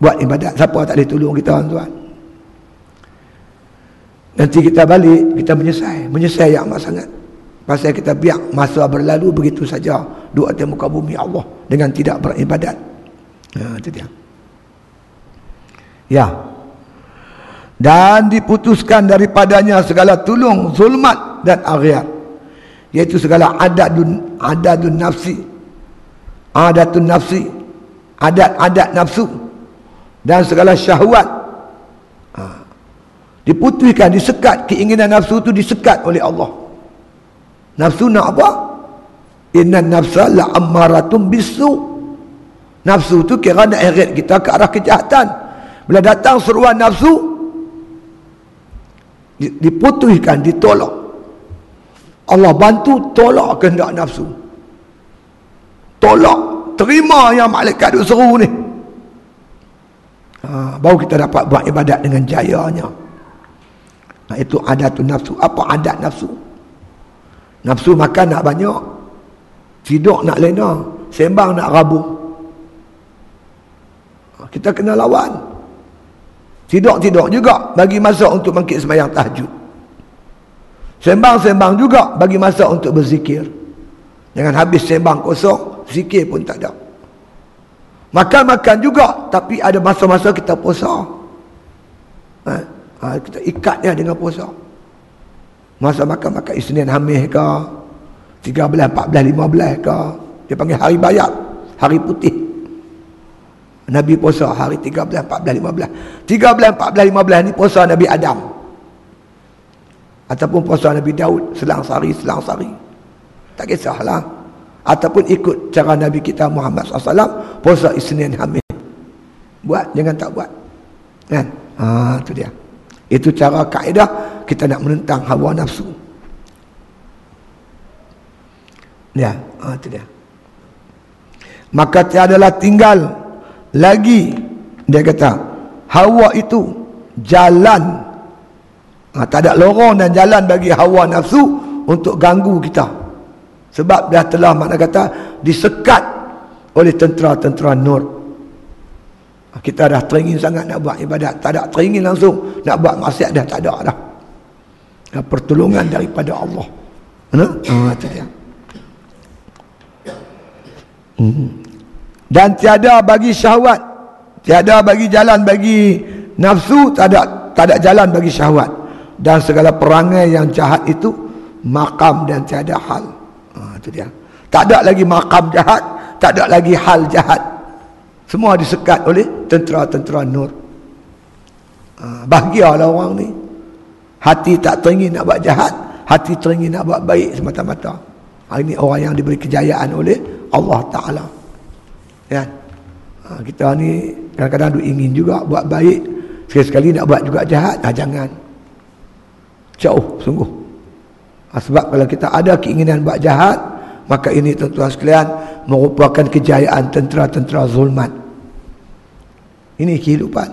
Buat ibadat. Siapa tak boleh tolong kita tuan-tuan. Nanti kita balik, kita menyesal yang amat sangat. Pasal kita biar masa berlalu begitu saja. Duduk atas muka bumi Allah dengan tidak beribadat. Itu dia. Ya. Dan diputuskan daripadanya segala tulung, zulmat dan aghyar. Iaitu segala adatun nafsi. Adat nafsu. Dan segala syahwat. Diputuskan, disekat. Keinginan nafsu itu disekat oleh Allah. Nafsu nak apa? Inna nafsa la'ammaratun bisu. Nafsu tu kira nak heret kita ke arah kejahatan. Bila datang seruan nafsu, diputuskan, ditolak. Allah bantu tolak kehendak nafsu. Tolak, terima yang malaikat duk seru ni. Baru kita dapat buat ibadat dengan jayanya. Itu adatun nafsu. Apa adat nafsu? Nafsu makan nak banyak, tidur nak lena, sembang nak rabung. Kita kena lawan. Tidur-tidur juga bagi masa untuk bangkit sembahyang tahajud. Sembang-sembang juga bagi masa untuk berzikir. Jangan habis sembang kosong, zikir pun tak ada. Makan-makan juga, tapi ada masa-masa kita puasa. Kita ikatnya dengan puasa. Masa makan-makan Isnin Khamis ke, 13, 14, 15 ke, dia panggil hari bayat, hari putih. Nabi puasa hari 13, 14, 15. 13, 14, 15 ni puasa Nabi Adam. Ataupun puasa Nabi Daud, selang sehari. Tak kisahlah. Ataupun ikut cara Nabi kita Muhammad SAW, puasa Isnin Khamis. Buat, jangan tak buat. Kan? Itu dia. Itu cara kaedah kita nak menentang hawa nafsu. Ya, itu dia. Maka tiadalah tinggal lagi, dia kata, hawa itu jalan. Tak ada lorong dan jalan bagi hawa nafsu untuk ganggu kita. Sebab dah telah makna kata disekat oleh tentera-tentera nur. Kita dah teringin sangat nak buat ibadat, tak ada teringin langsung nak buat maksiat, dah tak ada dah. Pertolongan daripada Allah. Itu dia. Dan tiada bagi syahwat, tiada bagi jalan bagi nafsu, tak ada jalan bagi syahwat. Dan segala perangai yang jahat itu maqam dan tiada hal. Itu dia. Tak ada lagi maqam jahat, tak ada lagi hal jahat. Semua disekat oleh tentera-tentera nur. Bahagialah orang ni. Hati tak teringin nak buat jahat, hati teringin nak buat baik semata-mata. Ini orang yang diberi kejayaan oleh Allah Ta'ala. Ya. Kita ni kadang-kadang ingin juga buat baik, sekali-sekali nak buat juga jahat. Jangan. Jauh sungguh. Sebab kalau kita ada keinginan buat jahat, maka ini tuan-tuan sekalian merupakan kejayaan tentera-tentera zulmat. Ini kehidupan.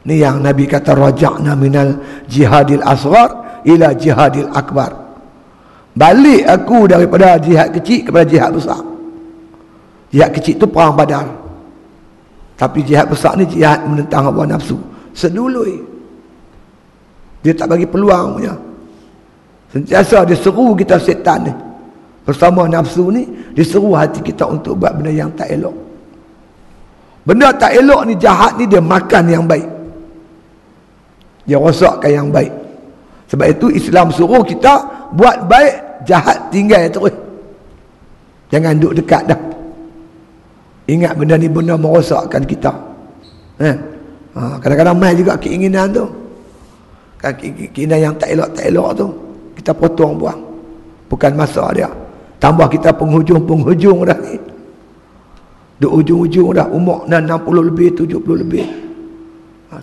Ini yang Nabi kata, raja'na minal jihadil asghar ila jihadil akbar. Balik aku daripada jihad kecil kepada jihad besar. Jihad kecil tu perang Badar. Tapi jihad besar ni jihad menentang hawa nafsu. Sedului. Dia tak bagi peluang punya. Sentiasa dia seru kita setan ni. Bersama nafsu ni, dia seru hati kita untuk buat benda yang tak elok. Benda tak elok ni, jahat ni, dia makan yang baik. Dia rosakkan yang baik. Sebab itu Islam suruh kita buat baik, jahat tinggal terus. Jangan duduk dekat dah. Ingat benda ni benda merosakkan kita. Kadang-kadang mai juga keinginan tu. Keinginan yang tak elok tu, kita potong buang. Bukan masa dia. Tambah kita penghujung dah ni. Duk ujung-ujung dah, umur 60 lebih, 70 lebih.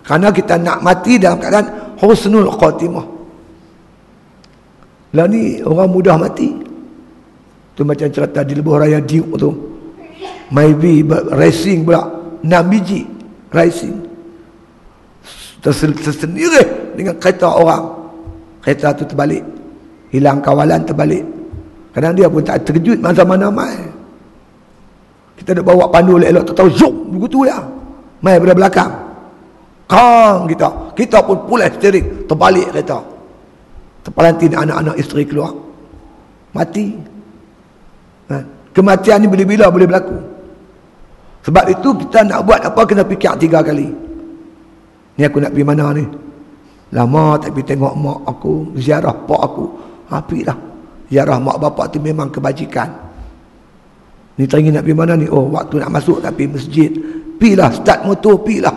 Kerana kita nak mati dalam keadaan husnul khatimah. Lah ni orang mudah mati. Tu macam cerita di lebuh raya Duke tu. Maybe racing pula 6 biji racing. Tersendiri dengan kereta orang. Kereta tu terbalik. Hilang kawalan, terbalik. Kadang dia pun tak terkejut masa mana mai. Kita nak bawa pandu elok tak tahu zoom begitu ya. Mai pada belakang. Kang kita pun pulih steering, terbalik kereta. Terpelantin anak-anak isteri keluar. Mati. Kematian ni bila-bila boleh berlaku. Sebab itu kita nak buat apa kena fikir 3 kali. Ni aku nak pergi mana ni? Lama tak pergi tengok mak aku, ziarah pak aku. Apik dah. Ziarah mak bapak tu memang kebajikan. Ni teringin nak pergi mana ni? Oh, waktu nak masuk tak pergi masjid. Pilah, start motor, pilah.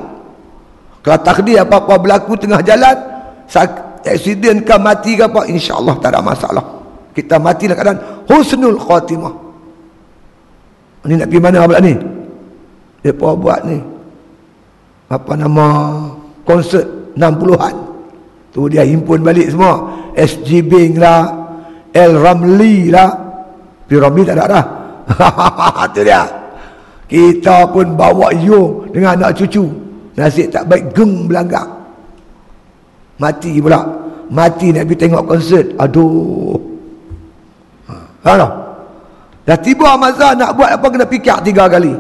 Kalau takdir apa-apa berlaku tengah jalan, aksiden ke mati ke apa, insya-Allah tak ada masalah. Kita mati dalam keadaan husnul khatimah. Ni nak pergi mana pula ni? Depa buat ni. Apa nama? Konsert 60-an. Tu dia himpun balik semua. SG Bing lah, El Ramli lah. P Ramli tak ada dah. Tu dia. Kita pun bawa you dengan anak cucu. Nasib tak baik, geng belanggang. Mati pula. Mati nak pergi tengok konsert. Aduh. Dah tiba masa nak buat apa kena fikir 3 kali.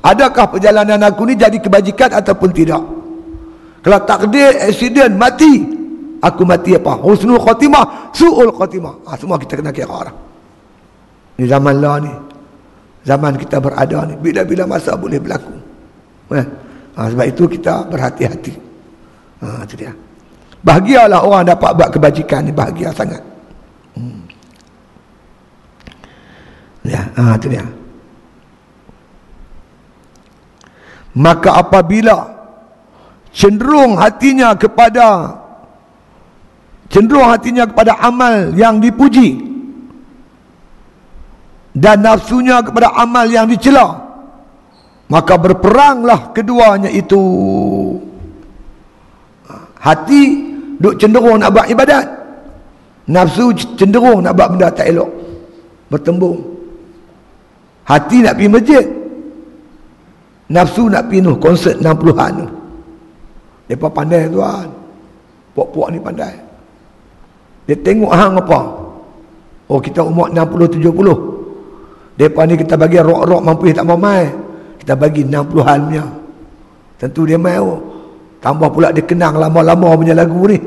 Adakah perjalanan aku ni jadi kebajikan ataupun tidak? Kalau takdir accident mati, aku mati apa? Husnul khatimah, su'ul khatimah. Semua kita kena kira orang. Ni zaman lah ni. Zaman kita berada ni. Bila-bila masa boleh berlaku. Sebab itu kita berhati-hati. Itu dia. Bahagialah orang dapat buat kebajikan ni. Bahagia sangat. Ya, itu dia. Maka apabila cenderung hatinya kepada amal yang dipuji dan nafsunya kepada amal yang dicela, maka berperanglah keduanya itu. Hati duk cenderung nak buat ibadat, nafsu cenderung nak buat benda tak elok, bertembung. Hati nak pergi masjid, nafsu nak pergi konsert 60-an tu. Mereka pandai tuan. Puak-puak ni pandai. Dia tengok hang apa. Oh, kita umur 60-70. Mereka ni kita bagi rock-rock mampu tak mau main. Kita bagi 60-an punya. Tentu dia main. Tambah pula dia kenang lama-lama punya lagu ni.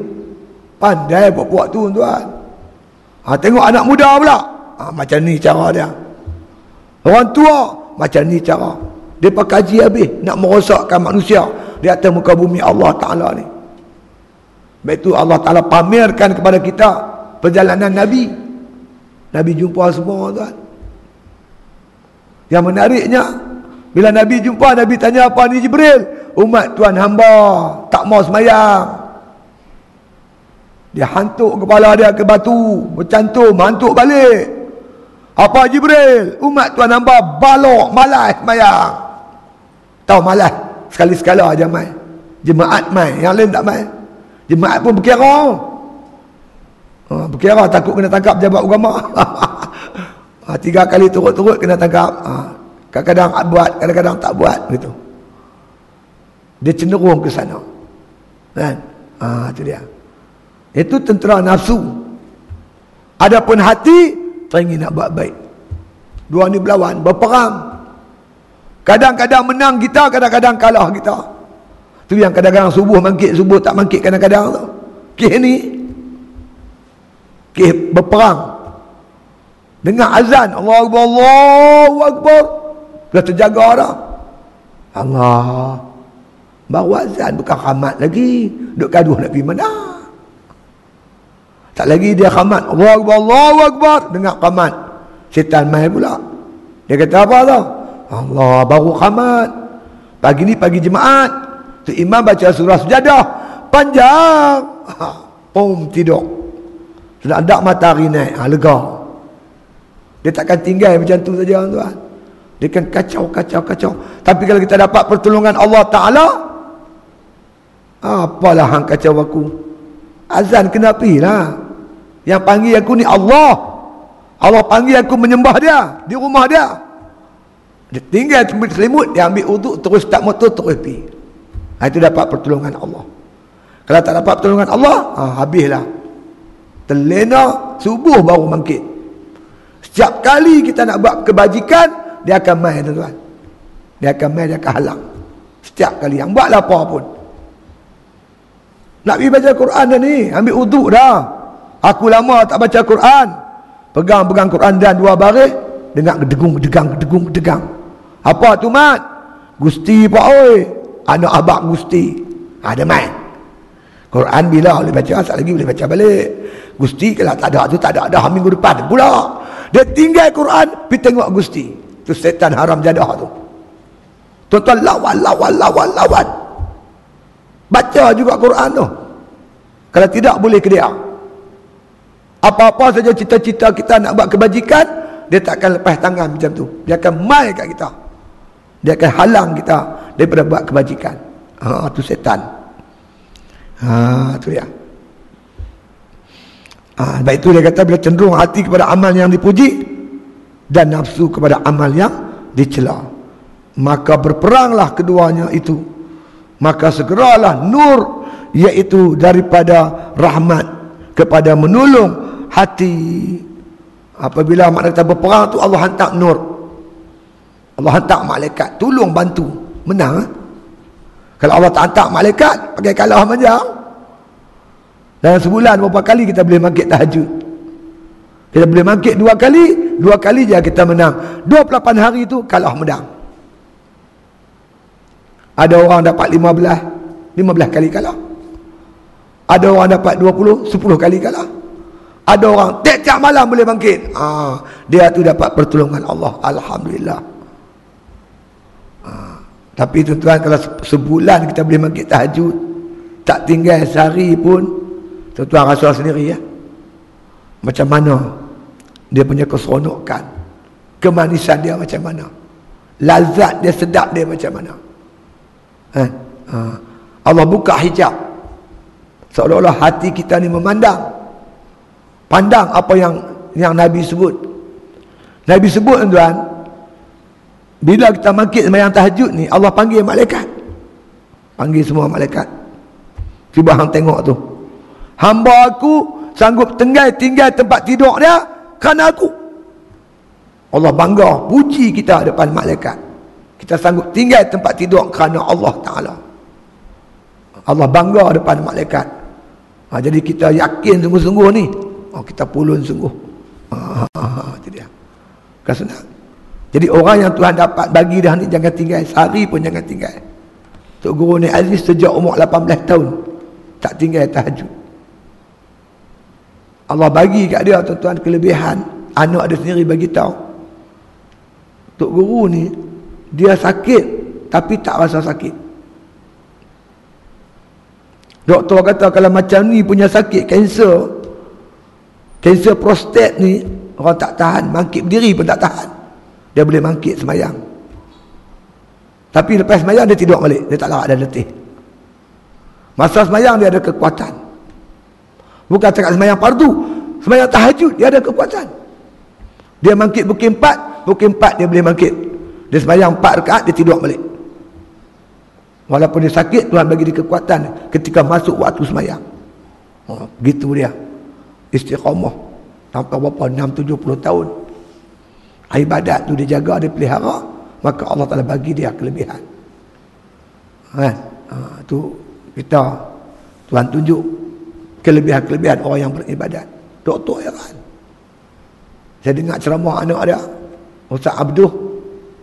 Pandai puak-puak tu tuan. Tengok anak muda pula. Macam ni cara dia. Orang tua macam ni cara. Dia kaji habis nak merosakkan manusia di atas muka bumi Allah Ta'ala ni. Sebab itu Allah Ta'ala pamerkan kepada kita perjalanan Nabi. Nabi jumpa semua tuan. Yang menariknya, bila Nabi jumpa, Nabi tanya apa ni Jibril? Umat Tuhan hamba tak mau semayang. Dia hantuk kepala dia ke batu, bercantum, hantuk balik. Apa Jibril? Umat Tuhan hamba balok, malas semayang. Tahu malas, sekali-sekala aja main. Jemaat main, yang lain tak main. Jemaat pun berkira. Berkira takut kena tangkap jabat agama. 3 kali turut-turut kena tangkap. Kadang-kadang buat, kadang-kadang tak buat gitu. Dia cenderung ke sana. Kan? Itu dia. Itu tentera nafsu. Adapun hati teringin nak buat baik. Dua ni berlawan, berperang. Kadang-kadang menang kita, kadang-kadang kalah kita. Tu yang kadang-kadang subuh mangkit, subuh tak mangkit kadang-kadang tu. Kes ni kes berperang. Dengar azan, Allahu Akbar, Allahu Akbar. Dah terjaga dah. Allah. Baru azan, bukan khamat lagi. Duk gaduh nak pergi mana. Tak lagi dia khamat, Allahu Akbar, Allahu Akbar. Dengar khamat. Syaitan main pula. Dia kata apa tu? Allah, baru khamat. Pagi ni pagi jemaat. Tu imam baca surah Sajadah. Panjang. Tidur. Sudah ada matahari naik. Lega. Dia takkan tinggal macam tu saja tuan. Dia kan kacau. Tapi kalau kita dapat pertolongan Allah Ta'ala, apalah hang kacau aku. Azan kena pergi lah. Yang panggil aku ni Allah. Allah panggil aku menyembah dia di rumah dia. Dia tinggal selimut, dia ambil uduk, terus start motor, terus pergi. Itu dapat pertolongan Allah. Kalau tak dapat pertolongan Allah, habislah. Terlena subuh baru bangkit. Setiap kali kita nak buat kebajikan, dia akan main tuan. Dia akan main, dia akan halang. Setiap kali yang buatlah apa pun. Nak pergi baca Quran dah ni, ambil uduk dah. Aku lama tak baca Quran. Pegang-pegang Quran dan 2 baris, dengar gedegung. Apa tu mat? Gusti pak oi. Anak abang Gusti. Ada main. Quran bila boleh baca, asal lagi boleh baca balik. Gusti kalau tak ada tu tak ada, dah minggu depan pula. Dia tinggal Quran, pergi tengok Gusti. Tu setan haram jadah tu. Tuan-tuan lawan. Baca juga Quran tu. Kalau tidak boleh ke dia. Apa-apa saja cita-cita kita nak buat kebajikan, dia takkan lepas tangan macam tu. Dia akan mai kat kita. Dia akan halang kita daripada buat kebajikan. Tu setan. Tu dia. Sebab itu dia kata bila cenderung hati kepada amal yang dipuji dan nafsu kepada amal yang dicela, maka berperanglah keduanya itu. Maka segeralah nur, iaitu daripada rahmat kepada menolong hati. Apabila makna berperang tu, Allah hantar nur, Allah hantar malaikat tolong bantu, menang. Kalau Allah tak hantar malaikat, pakai kalah macam. Dalam sebulan berapa kali kita boleh bangkit tahajud? Kita boleh bangkit 2 kali je kita menang. 28 hari tu kalah menang. Ada orang dapat 15 kali kalah. Ada orang dapat 10 kali kalah. Ada orang tiap-tiap malam boleh bangkit. Dia tu dapat pertolongan Allah. Alhamdulillah. Tapi tuan-tuan, kalau sebulan kita boleh bangkit tahajud, tak tinggal sehari pun, tuan-tuan rasa sendiri ya, macam mana dia punya keseronokan, kemanisan dia macam mana, lazat dia, sedap dia macam mana. Allah buka hijab, seolah-olah hati kita ni pandang apa yang Nabi sebut. Nabi sebut tuan, bila kita bangkit sembahyang tahajud ni, Allah panggil malaikat. Panggil semua malaikat. Cuba hang tengok tu. Hamba aku sanggup tinggal tempat tidur dia kerana aku. Allah bangga, puji kita depan malaikat. Kita sanggup tinggal tempat tidur kerana Allah Ta'ala. Allah bangga depan malaikat. Jadi kita yakin sungguh-sungguh ni. Kita pulun sungguh. Itu dia. Bukan senang. Jadi orang yang Tuhan dapat bagi dah ni, jangan tinggal sehari pun, jangan tinggal. Tok Guru ni Aziz sejak umur 18 tahun tak tinggal tahajud. Allah bagi kat dia tuan-tuan kelebihan. Anak dia sendiri bagi tahu, Tok Guru ni dia sakit tapi tak rasa sakit. Doktor kata kalau macam ni punya sakit, kanser prostat ni, orang tak tahan, bangkit berdiri pun tak tahan. Dia boleh bangkit semayang. Tapi lepas semayang dia tidur balik. Dia tak larat, dia letih. Masa semayang dia ada kekuatan. Bukan cakap semayang fardu, semayang tahajud dia ada kekuatan. Dia bangkit pukul 4 dia boleh bangkit. Dia semayang 4 rakaat, dia tidur balik. Walaupun dia sakit, Tuhan bagi dia kekuatan ketika masuk waktu semayang. Begitu dia istiqamah sampai berapa, 6-70 tahun. Ibadat tu dia jaga, dia pelihara, maka Allah Ta'ala bagi dia kelebihan. Tu kita, Tuhan tunjuk kelebihan-kelebihan orang yang beribadat. Doktor heran. Saya dengar ceramah anak dia, Ustaz Abduh,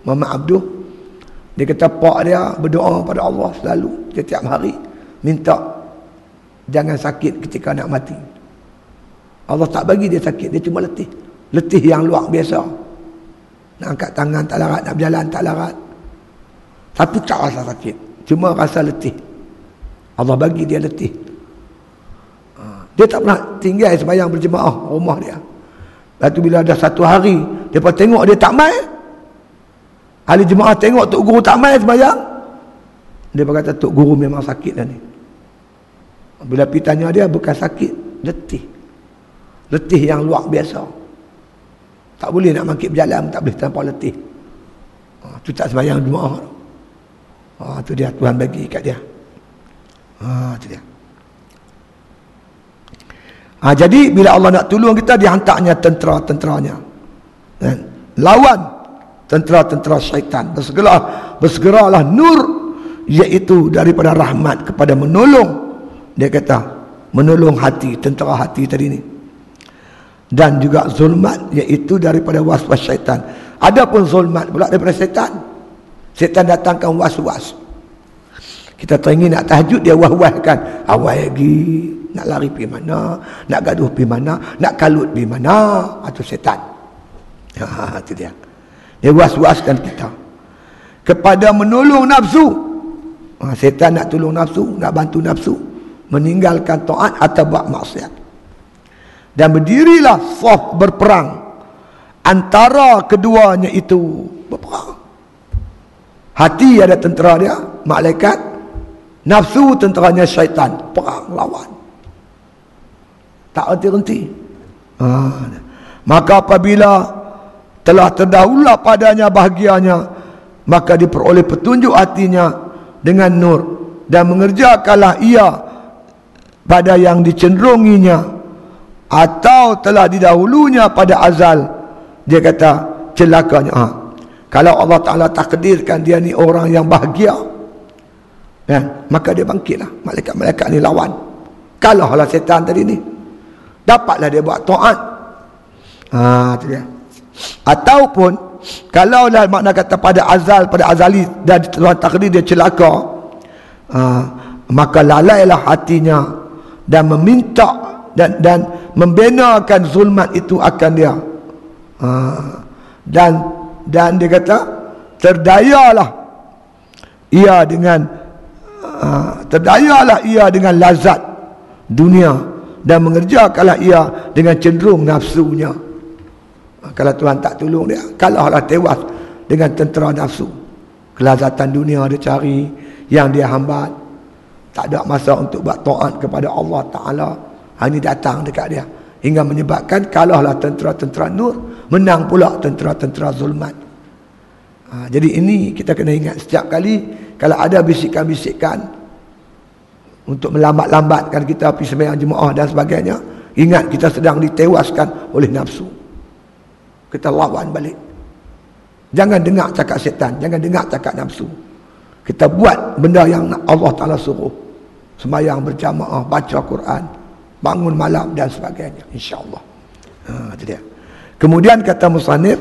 Mama Abduh. Dia kata pak dia berdoa pada Allah selalu, setiap hari, minta jangan sakit ketika nak mati. Allah tak bagi dia sakit, dia cuma letih. Letih yang luar biasa. Nak angkat tangan tak larat, nak berjalan tak larat. Tapi tak rasa sakit, cuma rasa letih. Allah bagi dia letih. Dia tak pernah tinggal sembahyang berjemaah rumah dia. Lepas tu bila ada satu hari, mereka tengok dia tak mai, ahli jemaah tengok Tok Guru tak mai sembahyang, dia berkata Tok Guru memang sakit dah ni. Bila pergi tanya dia, bukan sakit, letih. Letih yang luar biasa. Tak boleh nak bangkit berjalan, tak boleh tanpa letih. Tu tak sembahyang jemaah. Tu dia Tuhan bagi kat dia. Tu dia. Jadi bila Allah nak tolong kita, dia hantarnya tentera-tenteranya. Lawan tentera-tentera syaitan. Bersegeralah nur, iaitu daripada rahmat kepada menolong. Dia kata menolong hati, tentera hati tadi ni. Dan juga zulmat, iaitu daripada was-was syaitan. Adapun zulmat pula daripada syaitan. Syaitan datangkan was-was. Kita teringin nak tahajud, dia was-waskan. Awal lagi nak lari pergi mana, nak gaduh pergi mana, nak kalut pergi mana. Itu syaitan. Itu dia. Dia was-waskan kita kepada menolong nafsu. Syaitan nak tolong nafsu, nak bantu nafsu meninggalkan taat atau buat maksiat. Dan berdirilah saf berperang antara keduanya itu. Berperang. Hati ada tentera dia, malaikat. Nafsu tenteranya syaitan. Perang lawan. Tak henti-henti. Maka apabila telah terdahulu padanya bahagianya, maka diperoleh petunjuk hatinya dengan nur, dan mengerjakanlah ia pada yang dicenderunginya, atau telah didahulunya pada azal. Dia kata celakanya, kalau Allah Ta'ala takdirkan dia ni orang yang bahagia, Maka dia bangkitlah. Malaikat-malaikat ni lawan. Kalahlah setan tadi ni. Dapatlah dia buat taat. Tu dia. Ataupun kalaulah makna kata pada azali dan Tuhan takdir dia celaka, maka lalailah hatinya dan meminta dan membenakan zulmat itu akan dia. Dan dia kata terdayalah ia dengan lazat dunia dan mengerjakanlah ia dengan cenderung nafsunya. Kalau Tuhan tak tolong dia, kalahlah tewas dengan tentera nafsu. Kelazatan dunia dia cari, yang dia hambat. Tak ada masa untuk buat taat kepada Allah Ta'ala. Ini datang dekat dia, hingga menyebabkan kalahlah tentera-tentera nur, menang pula tentera-tentera zulmat. Jadi ini kita kena ingat setiap kali kalau ada bisikan-bisikan untuk melambat-lambatkan kita pergi sembahyang jemaah dan sebagainya, ingat kita sedang ditewaskan oleh nafsu. Kita lawan balik. Jangan dengar cakap setan, jangan dengar cakap nafsu. Kita buat benda yang Allah Ta'ala suruh. Sembahyang berjamaah, baca Quran, bangun malam dan sebagainya, insya-Allah. Itu dia. Kemudian kata musannif,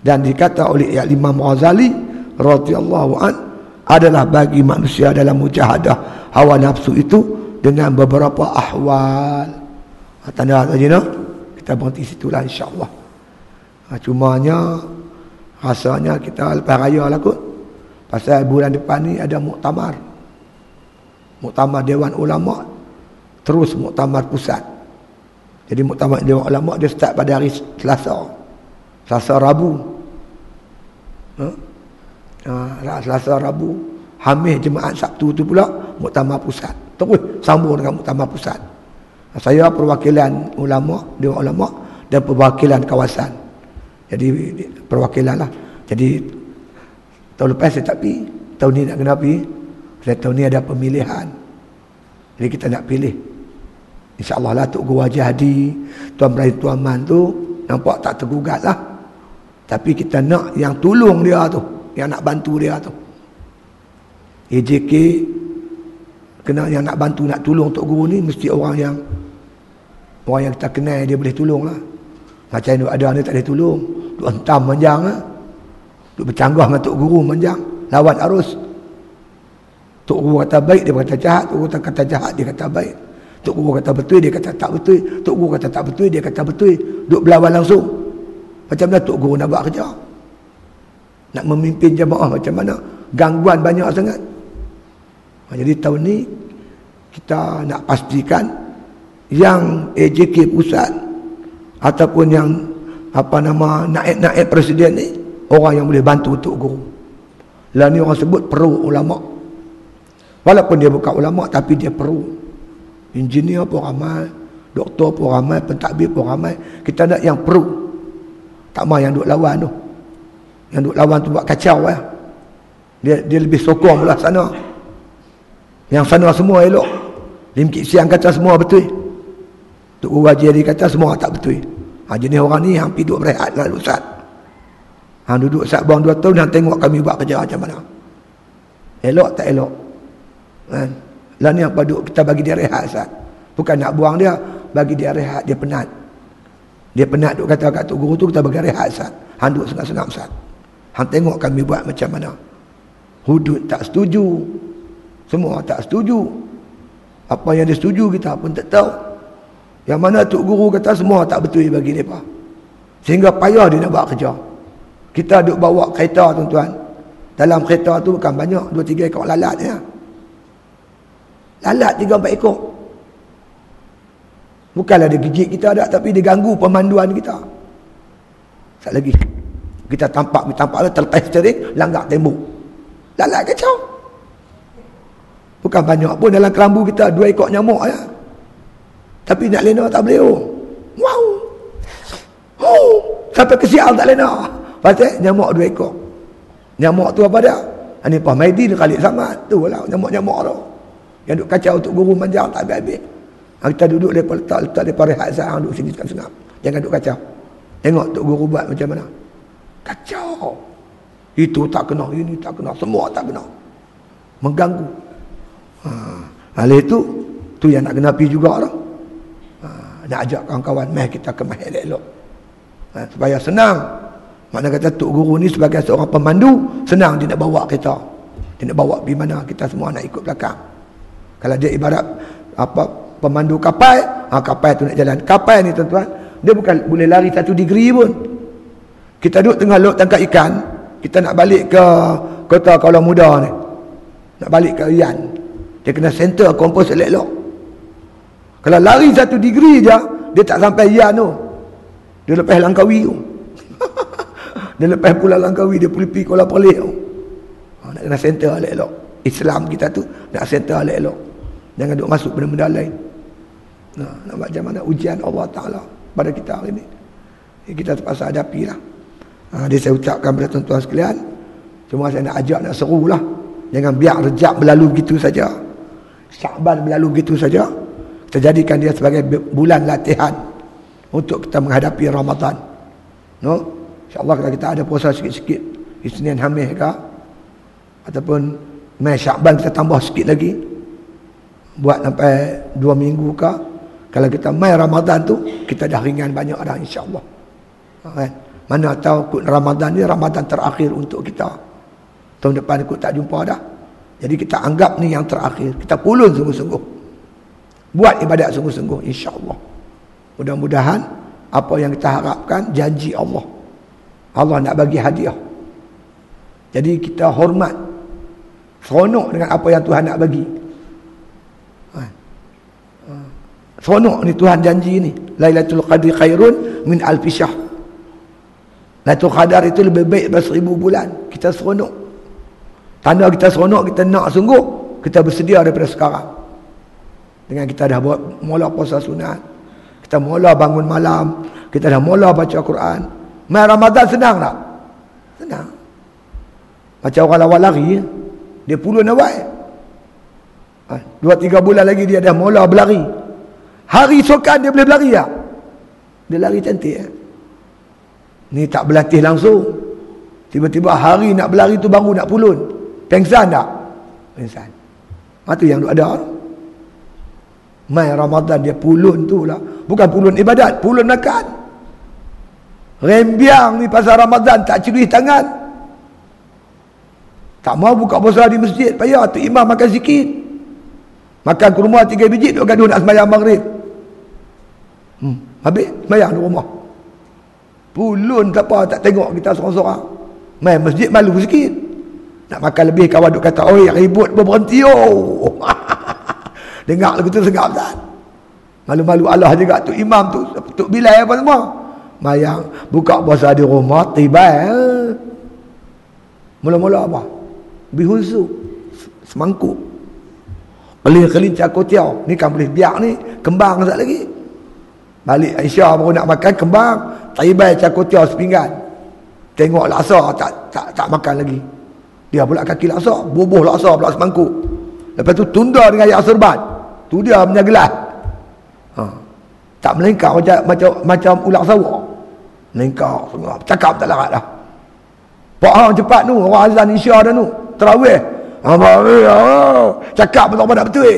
dan dikata oleh Imam Ghazali radhiyallahu an, adalah bagi manusia dalam mujahadah hawa nafsu itu dengan beberapa ahwal. Tanda tadi no? Kita berhenti situlah insya-Allah. Cumanya rasanya kita lepas raya lah kot. Pasal bulan depan ni ada muktamar Dewan Ulama, terus muktamar pusat. Jadi muktamar Dewan Ulama dia start pada hari Selasa Rabu. Selasa Rabu, Khamis Jumaat Sabtu tu pula muktamar pusat. Terus sambung dengan muktamar pusat. Saya perwakilan ulama, Dewan Ulama dan perwakilan kawasan. Jadi perwakilan lah. Jadi tahun lepas saya tak pergi, tahun ni nak kena pergi. Tahun ni ada pemilihan, jadi kita nak pilih. InsyaAllah lah Tok Guru Haji Hadi, Tuan Melayu Tuan Man tu nampak tak tergugat lah. Tapi kita nak yang tolong dia tu, yang nak bantu dia tu. AJK kena yang nak bantu, nak tolong Tok Guru ni mesti orang yang kita kenal, dia boleh tolong lah. Macam duk ada ni tak boleh tolong, duk hentam manjang lah, duk bercanggah dengan Tok Guru manjang, lawan arus. Tok Guru kata baik, dia kata jahat. Tok Guru kata jahat, dia kata baik. Tok Guru kata betul, dia kata tak betul. Tok Guru kata tak betul, dia kata betul. Duk berlawan langsung. Macam mana Tok Guru nak buat kerja? Nak memimpin jemaah macam mana? Gangguan banyak sangat. Jadi tahun ni kita nak pastikan yang AJK pusat ataupun yang naib-naib presiden ni orang yang boleh bantu Tok Guru. Lah ni orang sebut perlu ulama. Walaupun dia bukan ulama tapi dia perlu. Engineer pun ramai, doktor pun ramai, pentadbir pun ramai. Kita nak yang perlu. Tak mahu yang duk lawan tu. Yang duk lawan tu buat kacau lah. Dia lebih sokong belah sana. Yang sana semua elok. Lim Kit Siang kata semua betul. Tok Guru Haji Hadi kata semua tak betul. Jenis orang ni hampir duduk berehat lah Ustaz. Duduk saat buang 2 tahun dan tengok kami buat kerja macam mana. Elok tak elok. Lah ni apa duk kita bagi dia rehat Ustaz. Bukan nak buang dia, bagi dia rehat, dia penat. Dia penat duk kata kat Tok Guru tu, kita bagi rehat Ustaz. Duk senang-senang Ustaz. Tengok kami buat macam mana. Hudud tak setuju. Semua tak setuju. Apa yang dia setuju kita pun tak tahu. Yang mana Tok Guru kata semua tak betul bagi mereka. Sehingga payah dia nak buat kerja. Kita duk bawa kereta tuan-tuan. Dalam kereta tu bukan banyak, 2-3 ekor lalat ya. Lalat 3-4 ekor. Bukanlah dia gigit kita tak, tapi dia ganggu pemanduan kita. Sekali lagi. Kita tampak terlepas steering, langgar tembok. Lalat kacau. Bukan banyak pun dalam kelambu kita 2 ekor nyamuk ya. Tapi nak lena tak boleh. Wow. Sampai ke sial tak lena. Pasal nyamuk 2 ekor. Nyamuk tu apa dia? Ini Pak Maidi dia kali sama. Tu lah nyamuk-nyamuk tu. Yang duk kacau Tok Guru manjang tak habis-habis. Kita duduk letak depan rehat sah, duduk sini senyap. Jangan duk kacau. Tengok Tok Guru buat macam mana. Kacau. Itu tak kena, ini tak kena, semua tak kena. mengganggu. Hal itu yang nak kena pergi juga lah. Nak ajak kawan-kawan mai kita ke masjid elok. Supaya senang. Makna kata Tok Guru ni sebagai seorang pemandu, senang dia nak bawa kita. Dia nak bawa pergi mana, kita semua nak ikut belakang. Kalau dia ibarat pemandu kapal, kapal tu nak jalan. Kapal ni tuan-tuan, dia bukan boleh lari 1 degree pun. Kita duduk tengah laut tangkap ikan, kita nak balik ke kota Kuala Muda ni. Nak balik ke Ian. Dia kena center kompos elok-elok. Kalau lari 1 degree je, dia tak sampai Ian tu. Dia lepas Langkawi tu. Dia lepas Pulau Langkawi, dia pergi Kuala Perlis tu. Nak kena center elok-elok. Islam kita tu nak center elok-elok. Jangan duk masuk benda-benda lain. Nak macam mana ujian Allah Ta'ala pada kita hari ni. Kita terpaksa hadapi lah. Dia saya ucapkan kepada tuan-tuan sekalian. Cuma saya nak ajak, nak seru lah. Jangan biar Rejab berlalu begitu saja. Sya'ban berlalu begitu saja. Kita jadikan dia sebagai bulan latihan untuk kita menghadapi Ramadan. No? InsyaAllah kalau kita ada puasa sikit-sikit, Isnin Hamil ke, ataupun Mai Sya'ban kita tambah sikit lagi, buat sampai 2 minggu ke. Kalau kita Mai Ramadan tu, kita dah ringan banyak dah insyaAllah. Kan? Mana tahu Ramadan ni Ramadan terakhir untuk kita. Tahun depan ikut tak jumpa dah. Jadi kita anggap ni yang terakhir. Kita pulun sungguh-sungguh. Buat ibadat sungguh-sungguh insya-Allah. Mudah-mudahan apa yang kita harapkan janji Allah. Allah nak bagi hadiah. Jadi kita hormat, seronok dengan apa yang Tuhan nak bagi. Seronok ni Tuhan janji ni. Lailatul Qadri khairun min alfi syahr. Lailatul Qadar itu lebih baik daripada 1000 bulan. Kita seronok. Tanda kita seronok, kita nak sungguh, kita bersedia daripada sekarang. Dengan kita dah buat mula puasa sunat, kita mula bangun malam, kita dah mula baca Quran. Mai Ramadan senang tak? Senang. Macam orang lawan lari, dia pulun awal. 2-3 bulan lagi dia dah mula berlari. Hari sokan dia boleh berlari tak? Dia lari cantik. Ni tak berlatih langsung. Tiba-tiba hari nak berlari tu baru nak pulun. Pengsan tak? Pengsan. Itu yang ada. Mai Ramadan dia pulun tu lah. Bukan pulun ibadat, pulun makan. Rembiang ni pasal Ramadan tak celuih tangan. Tak mau buka puasa di masjid, payah tu imam makan sikit. Makan kurma 3 biji, duk gaduh nak sembahyang maghrib. Habis sembahyang di rumah. Pulun tak apa, tak tengok kita seorang-seorang. Mai masjid malu sikit. Nak makan lebih, kawan duk kata, oi ribut berhenti oh. Dengar lagu tu segap tak? Malu-malu Allah juga tu imam tu, Tok Bilal apa semua. Mayang buka puasa di rumah tiba. Mula-mula apa? Bihusu semangkuk. Kelin-kelin cakotiau. Ni kan boleh biak ni, kembang tak lagi. Balik Aisyah baru nak makan kembang, tiba cakotiau sepinggan. Tengok laksa tak makan lagi. Dia pula kaki laksa, bubuh laksa pula semangkuk. Lepas tu tunda dengan air serbat. Tu dia punya gelas. Tak melengkar macam ular sawah. Melengkar semua. Cakap tak larat dah. Pak hang cepat tu, orang azan Isya dah tu. Tarawih. Cakap betul pada betul.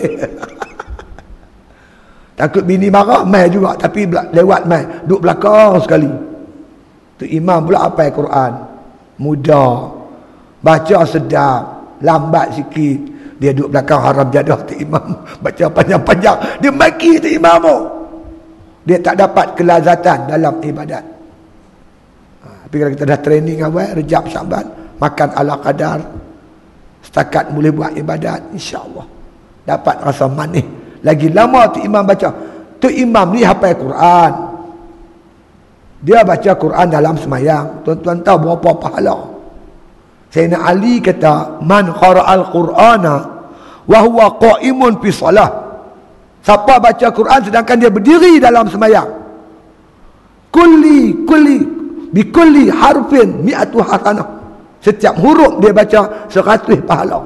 Takut bini marah, mai juga tapi lewat mai, duduk belakang sekali. Tu imam pula hafal Quran. Mudah. Baca sedap, lambat sikit. Dia duduk belakang haram jadah tu imam, baca panjang-panjang. Dia maki tu imam tu. Dia tak dapat kelazatan dalam ibadat. Tapi kalau kita dah training awal, Rejab Sya'ban, makan ala kadar, setakat boleh buat ibadat, insya-Allah dapat rasa manis. Lagi lama tu imam baca. Tu imam ni hafal Quran. Dia baca Quran dalam semayang. Tuan-tuan tahu berapa pahala? Sayyidina Ali kata, man qara'al Qur'ana wa huwa qa'imun fi salah. Siapa baca Quran sedangkan dia berdiri dalam semayang. Bi kulli harfin mi'atu hasanah. Setiap huruf dia baca 100 pahala.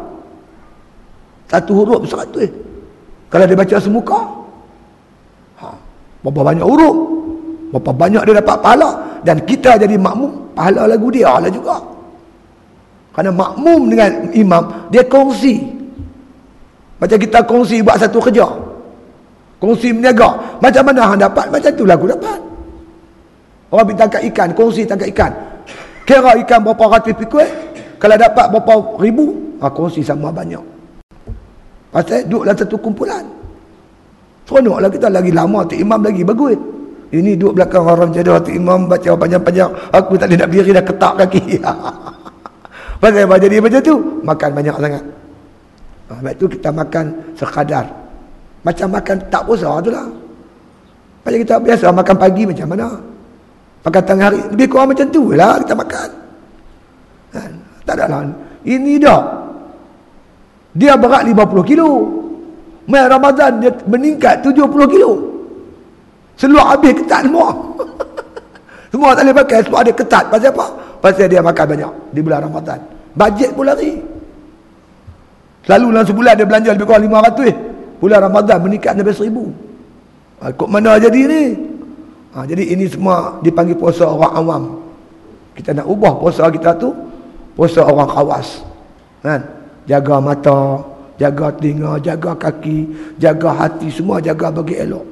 Satu huruf 100. Kalau dia baca semuka, berapa banyak huruf, berapa banyak dia dapat pahala. Dan kita jadi makmum, pahala lagu dia lah juga. Kerana makmum dengan imam, dia kongsi. Macam kita kongsi buat satu kerja, kongsi meniaga, macam mana hang dapat, macam itulah aku dapat. Orang pergi tangkap ikan, kongsi tangkap ikan, kira ikan berapa ratus pikul, kalau dapat berapa ribu, kongsi sama banyak. Pasal duduk dalam satu kumpulan. Seronoklah kita, lagi lama Tok Imam lagi bagus. Ini duduk belakang orang jadah, Tok Imam baca panjang-panjang, aku tak boleh nak berdiri dah ketak kaki. Pasal apa jadi macam tu? Makan banyak sangat. Sebab tu kita makan sekadar. Macam makan tak puasa tu lah. Macam kita biasa makan pagi macam mana? Makan tengah hari, lebih kurang macam tu lah kita makan. Tak ada lah. Ini dah. Dia berat 50 kilo. Mai Ramadan dia meningkat 70 kilo. Seluar habis ketat semua. Semua tak boleh pakai, sebab ada ketat. Pasal apa? Pasal dia makan banyak di bulan Ramadan. Bajet pun lari. Selalu dalam sebulan dia belanja lebih kurang 500. Bulan Ramadan meningkat sampai 1000. Kok mana jadi ni? Jadi ini semua dipanggil puasa orang awam. Kita nak ubah puasa kita tu puasa orang khawas. Kan? Jaga mata, jaga telinga, jaga kaki, jaga hati, semua jaga bagi elok.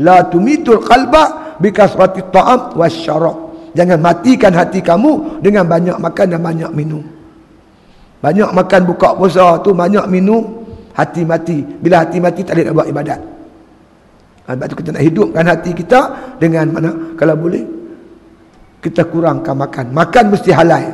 La tumitul qalba bikasrati ta'am wasyarab. Jangan matikan hati kamu dengan banyak makan dan banyak minum. Banyak makan buka puasa tu, banyak minum, hati mati. Bila hati mati tak boleh nak buat ibadat. Sebab tu kita nak hidupkan hati kita dengan mana? Kalau boleh kita kurangkan makan. Makan mesti halal.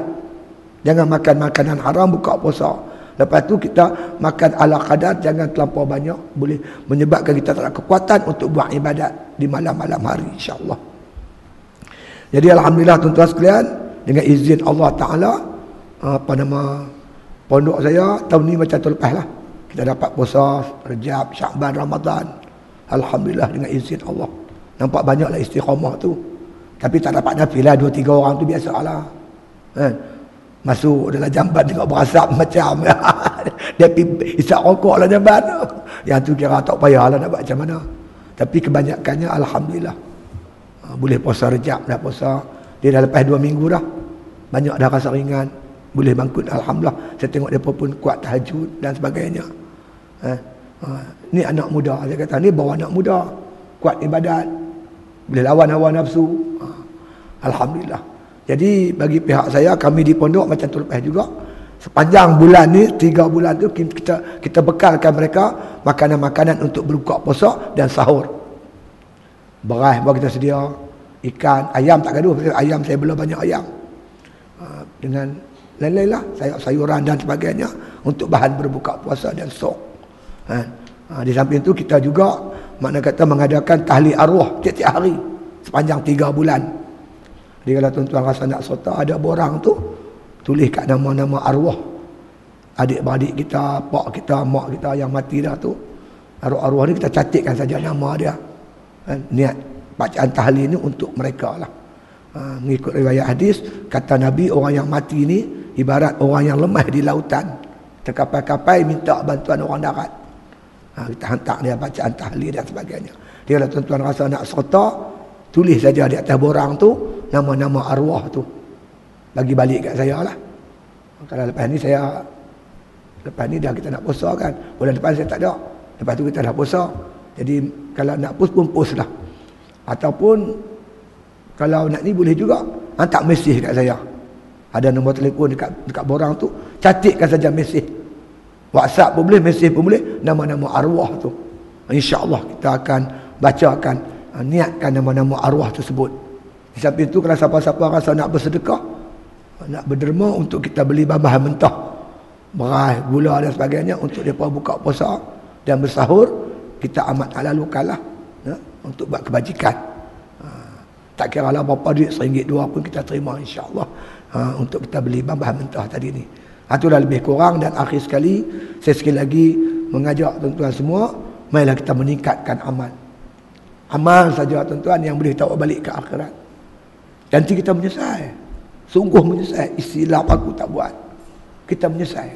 Jangan makan makanan haram buka puasa. Lepas tu kita makan ala kadar, jangan terlampau banyak, boleh menyebabkan kita tak ada kekuatan untuk buat ibadat di malam-malam hari, insya-Allah. Jadi alhamdulillah tuan-tuan sekalian, dengan izin Allah Taala, pondok saya tahun ni macam tahun lepas lah. Kita dapat puasa Rejab, Syakban, Ramadan. Alhamdulillah dengan izin Allah. Nampak banyaklah istiqamah tu. Tapi tak dapat nafilah 2-3 orang tu biasalah. Kan? Masuk dalam jamban tengok berasap macam dia isap rokok lah jamban. Yang tu kira tak payahlah nak buat macam mana. Tapi kebanyakannya alhamdulillah. Boleh puasa Rejab, dah puasa. Dia dah lepas 2 minggu dah. Banyak dah rasa ringan. Boleh bangkit alhamdulillah. Saya tengok dia pun kuat tahajud dan sebagainya. Ni anak muda, saya kata ni bawa anak muda, kuat ibadat, boleh lawan hawa nafsu. Alhamdulillah. Jadi bagi pihak saya, kami di pondok macam tu lepas juga. Sepanjang bulan ni 3 bulan tu kita bekalkan mereka makanan-makanan untuk berbuka puasa dan sahur. Beras baru kita sedia, ikan, ayam tak gaduh, ayam saya belum banyak ayam. Dengan lain-lain lah, sayuran dan sebagainya untuk bahan berbuka puasa dan sok. Di samping itu kita juga makna kata mengadakan tahlil arwah tiap-tiap hari sepanjang 3 bulan. Jadi kalau tuan-tuan rasa nak sota, ada borang tu tulis kat nama-nama arwah adik-beradik kita, pak kita, mak kita yang mati dah tu. Arwah-arwah ni kita catatkan saja nama dia. Niat bacaan tahlil ni untuk mereka lah. Mengikut riwayat hadis, kata Nabi, orang yang mati ni ibarat orang yang lemah di lautan, terkapai-kapai minta bantuan orang darat. Kita hantar dia bacaan tahlil dan sebagainya. Dia kalau tuan-tuan rasa nak serta, tulis saja di atas borang tu nama-nama arwah tu, bagi balik kat saya lah. Kalau lepas ni dah kita nak puasa kan, bulan depan saya tak ada, lepas tu kita dah puasa. Jadi kalau nak post pun post lah. Ataupun kalau nak ni boleh juga hantar mesej kat saya, ada nombor telefon dekat borang tu, catatkan saja mesej. WhatsApp pun boleh, mesej pun boleh, nama-nama arwah tu. InsyaAllah kita akan bacakan, niatkan nama-nama arwah tersebut. Di samping itu, kalau siapa-siapa rasa nak bersedekah, nak berderma untuk kita beli bahan mentah, beras, gula dan sebagainya, untuk mereka buka puasa dan bersahur, kita amat halalukanlah untuk buat kebajikan. Tak kira lah berapa duit, RM1, RM2 pun kita terima insyaAllah, untuk kita beli bahan mentah tadi ni. Itulah lebih kurang. Dan akhir sekali, saya sekali lagi mengajak tuan-tuan semua, marilah kita meningkatkan amal. Amal saja tuan-tuan yang boleh tahu balik ke akhirat. Nanti kita menyesal, sungguh menyesal, istilah aku tak buat, kita menyesal.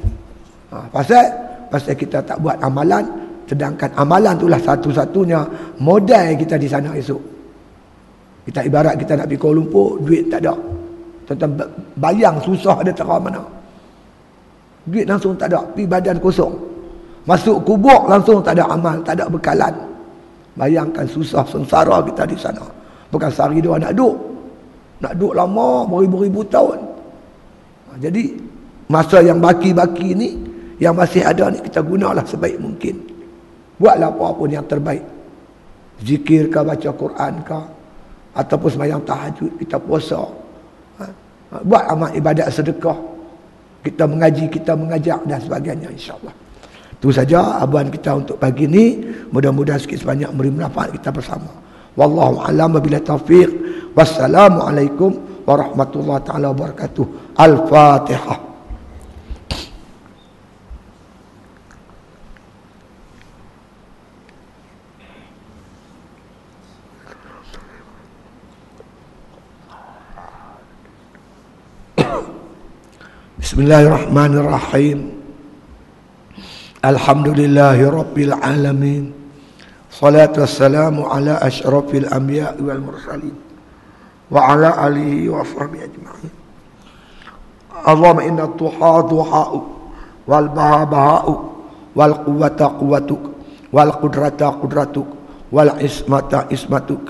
Pasal kita tak buat amalan, sedangkan amalan itulah satu-satunya modal kita di sana esok. Kita ibarat kita nak pergi Kuala Lumpur, duit tak ada, tuan-tuan bayang susah ada terang mana. Duit langsung tak ada, pergi badan kosong. Masuk kubur langsung tak ada amal, tak ada bekalan. Bayangkan susah sengsara kita di sana. Bukan sehari dua nak duduk. Nak duduk lama, beribu-ribu tahun. Jadi masa yang baki-baki ni, yang masih ada ni, kita gunalah sebaik mungkin. Buatlah apa-apa yang terbaik. Zikir ke, baca Quran ke, ataupun sembahyang tahajud, kita puasa. Buat amal ibadat sedekah. Kita mengaji, kita mengajar dan sebagainya, insya-Allah. Itu saja abuan kita untuk pagi ni. Mudah-mudahan sikit sebanyak memberi manfaat kita bersama. Wallahu a'lam wabillahi taufiq. Wassalamualaikum warahmatullahi taala wabarakatuh. Al-Fatihah. Bismillahirrahmanirrahim. Alhamdulillahi rabbil alamin. Salatu wassalamu ala asyrafil anbiya wal mursalin wa ala alihi wa sahbihi ajma'in. Allahumma inna tuha duha'u wal baha baha'u wal quwwata quwwatuk wal qudrata qudratuk wal ismata ismatuk.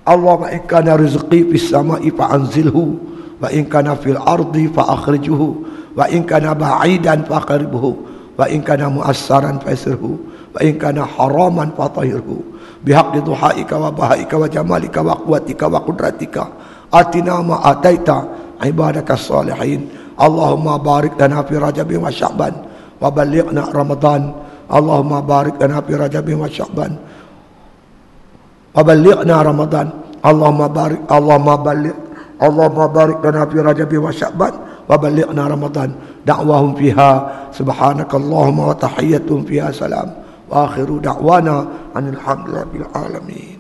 Allahumma in kana rizqi fis sama'i fa anzilhu wa in kana fil ardi fa akhrijhu wa in kana ba'idan fa qaribhu wa in kana mu'assaran fa yasirhu wa in kana haraman fa tahirhu bihaqqi duhaika wa bahaika wa jamalika wa quwwatika wa qudratika atina ma ataita ibadaka salihin. Allahumma barik lana fi Rajab wa Sya'ban wa ballighna Ramadan. Allahumma barik lana fi Rajab wa Sya'ban wa ballighna Ramadan. Allahumma barik lana fi Rajab wa Sya'ban wa ballighna Ramadan. Da'wahum fiha subhanakallahumma wa tahiyyatuhum fiha salam wa akhiru da'wana anil hamdulillahi rabbil alamin.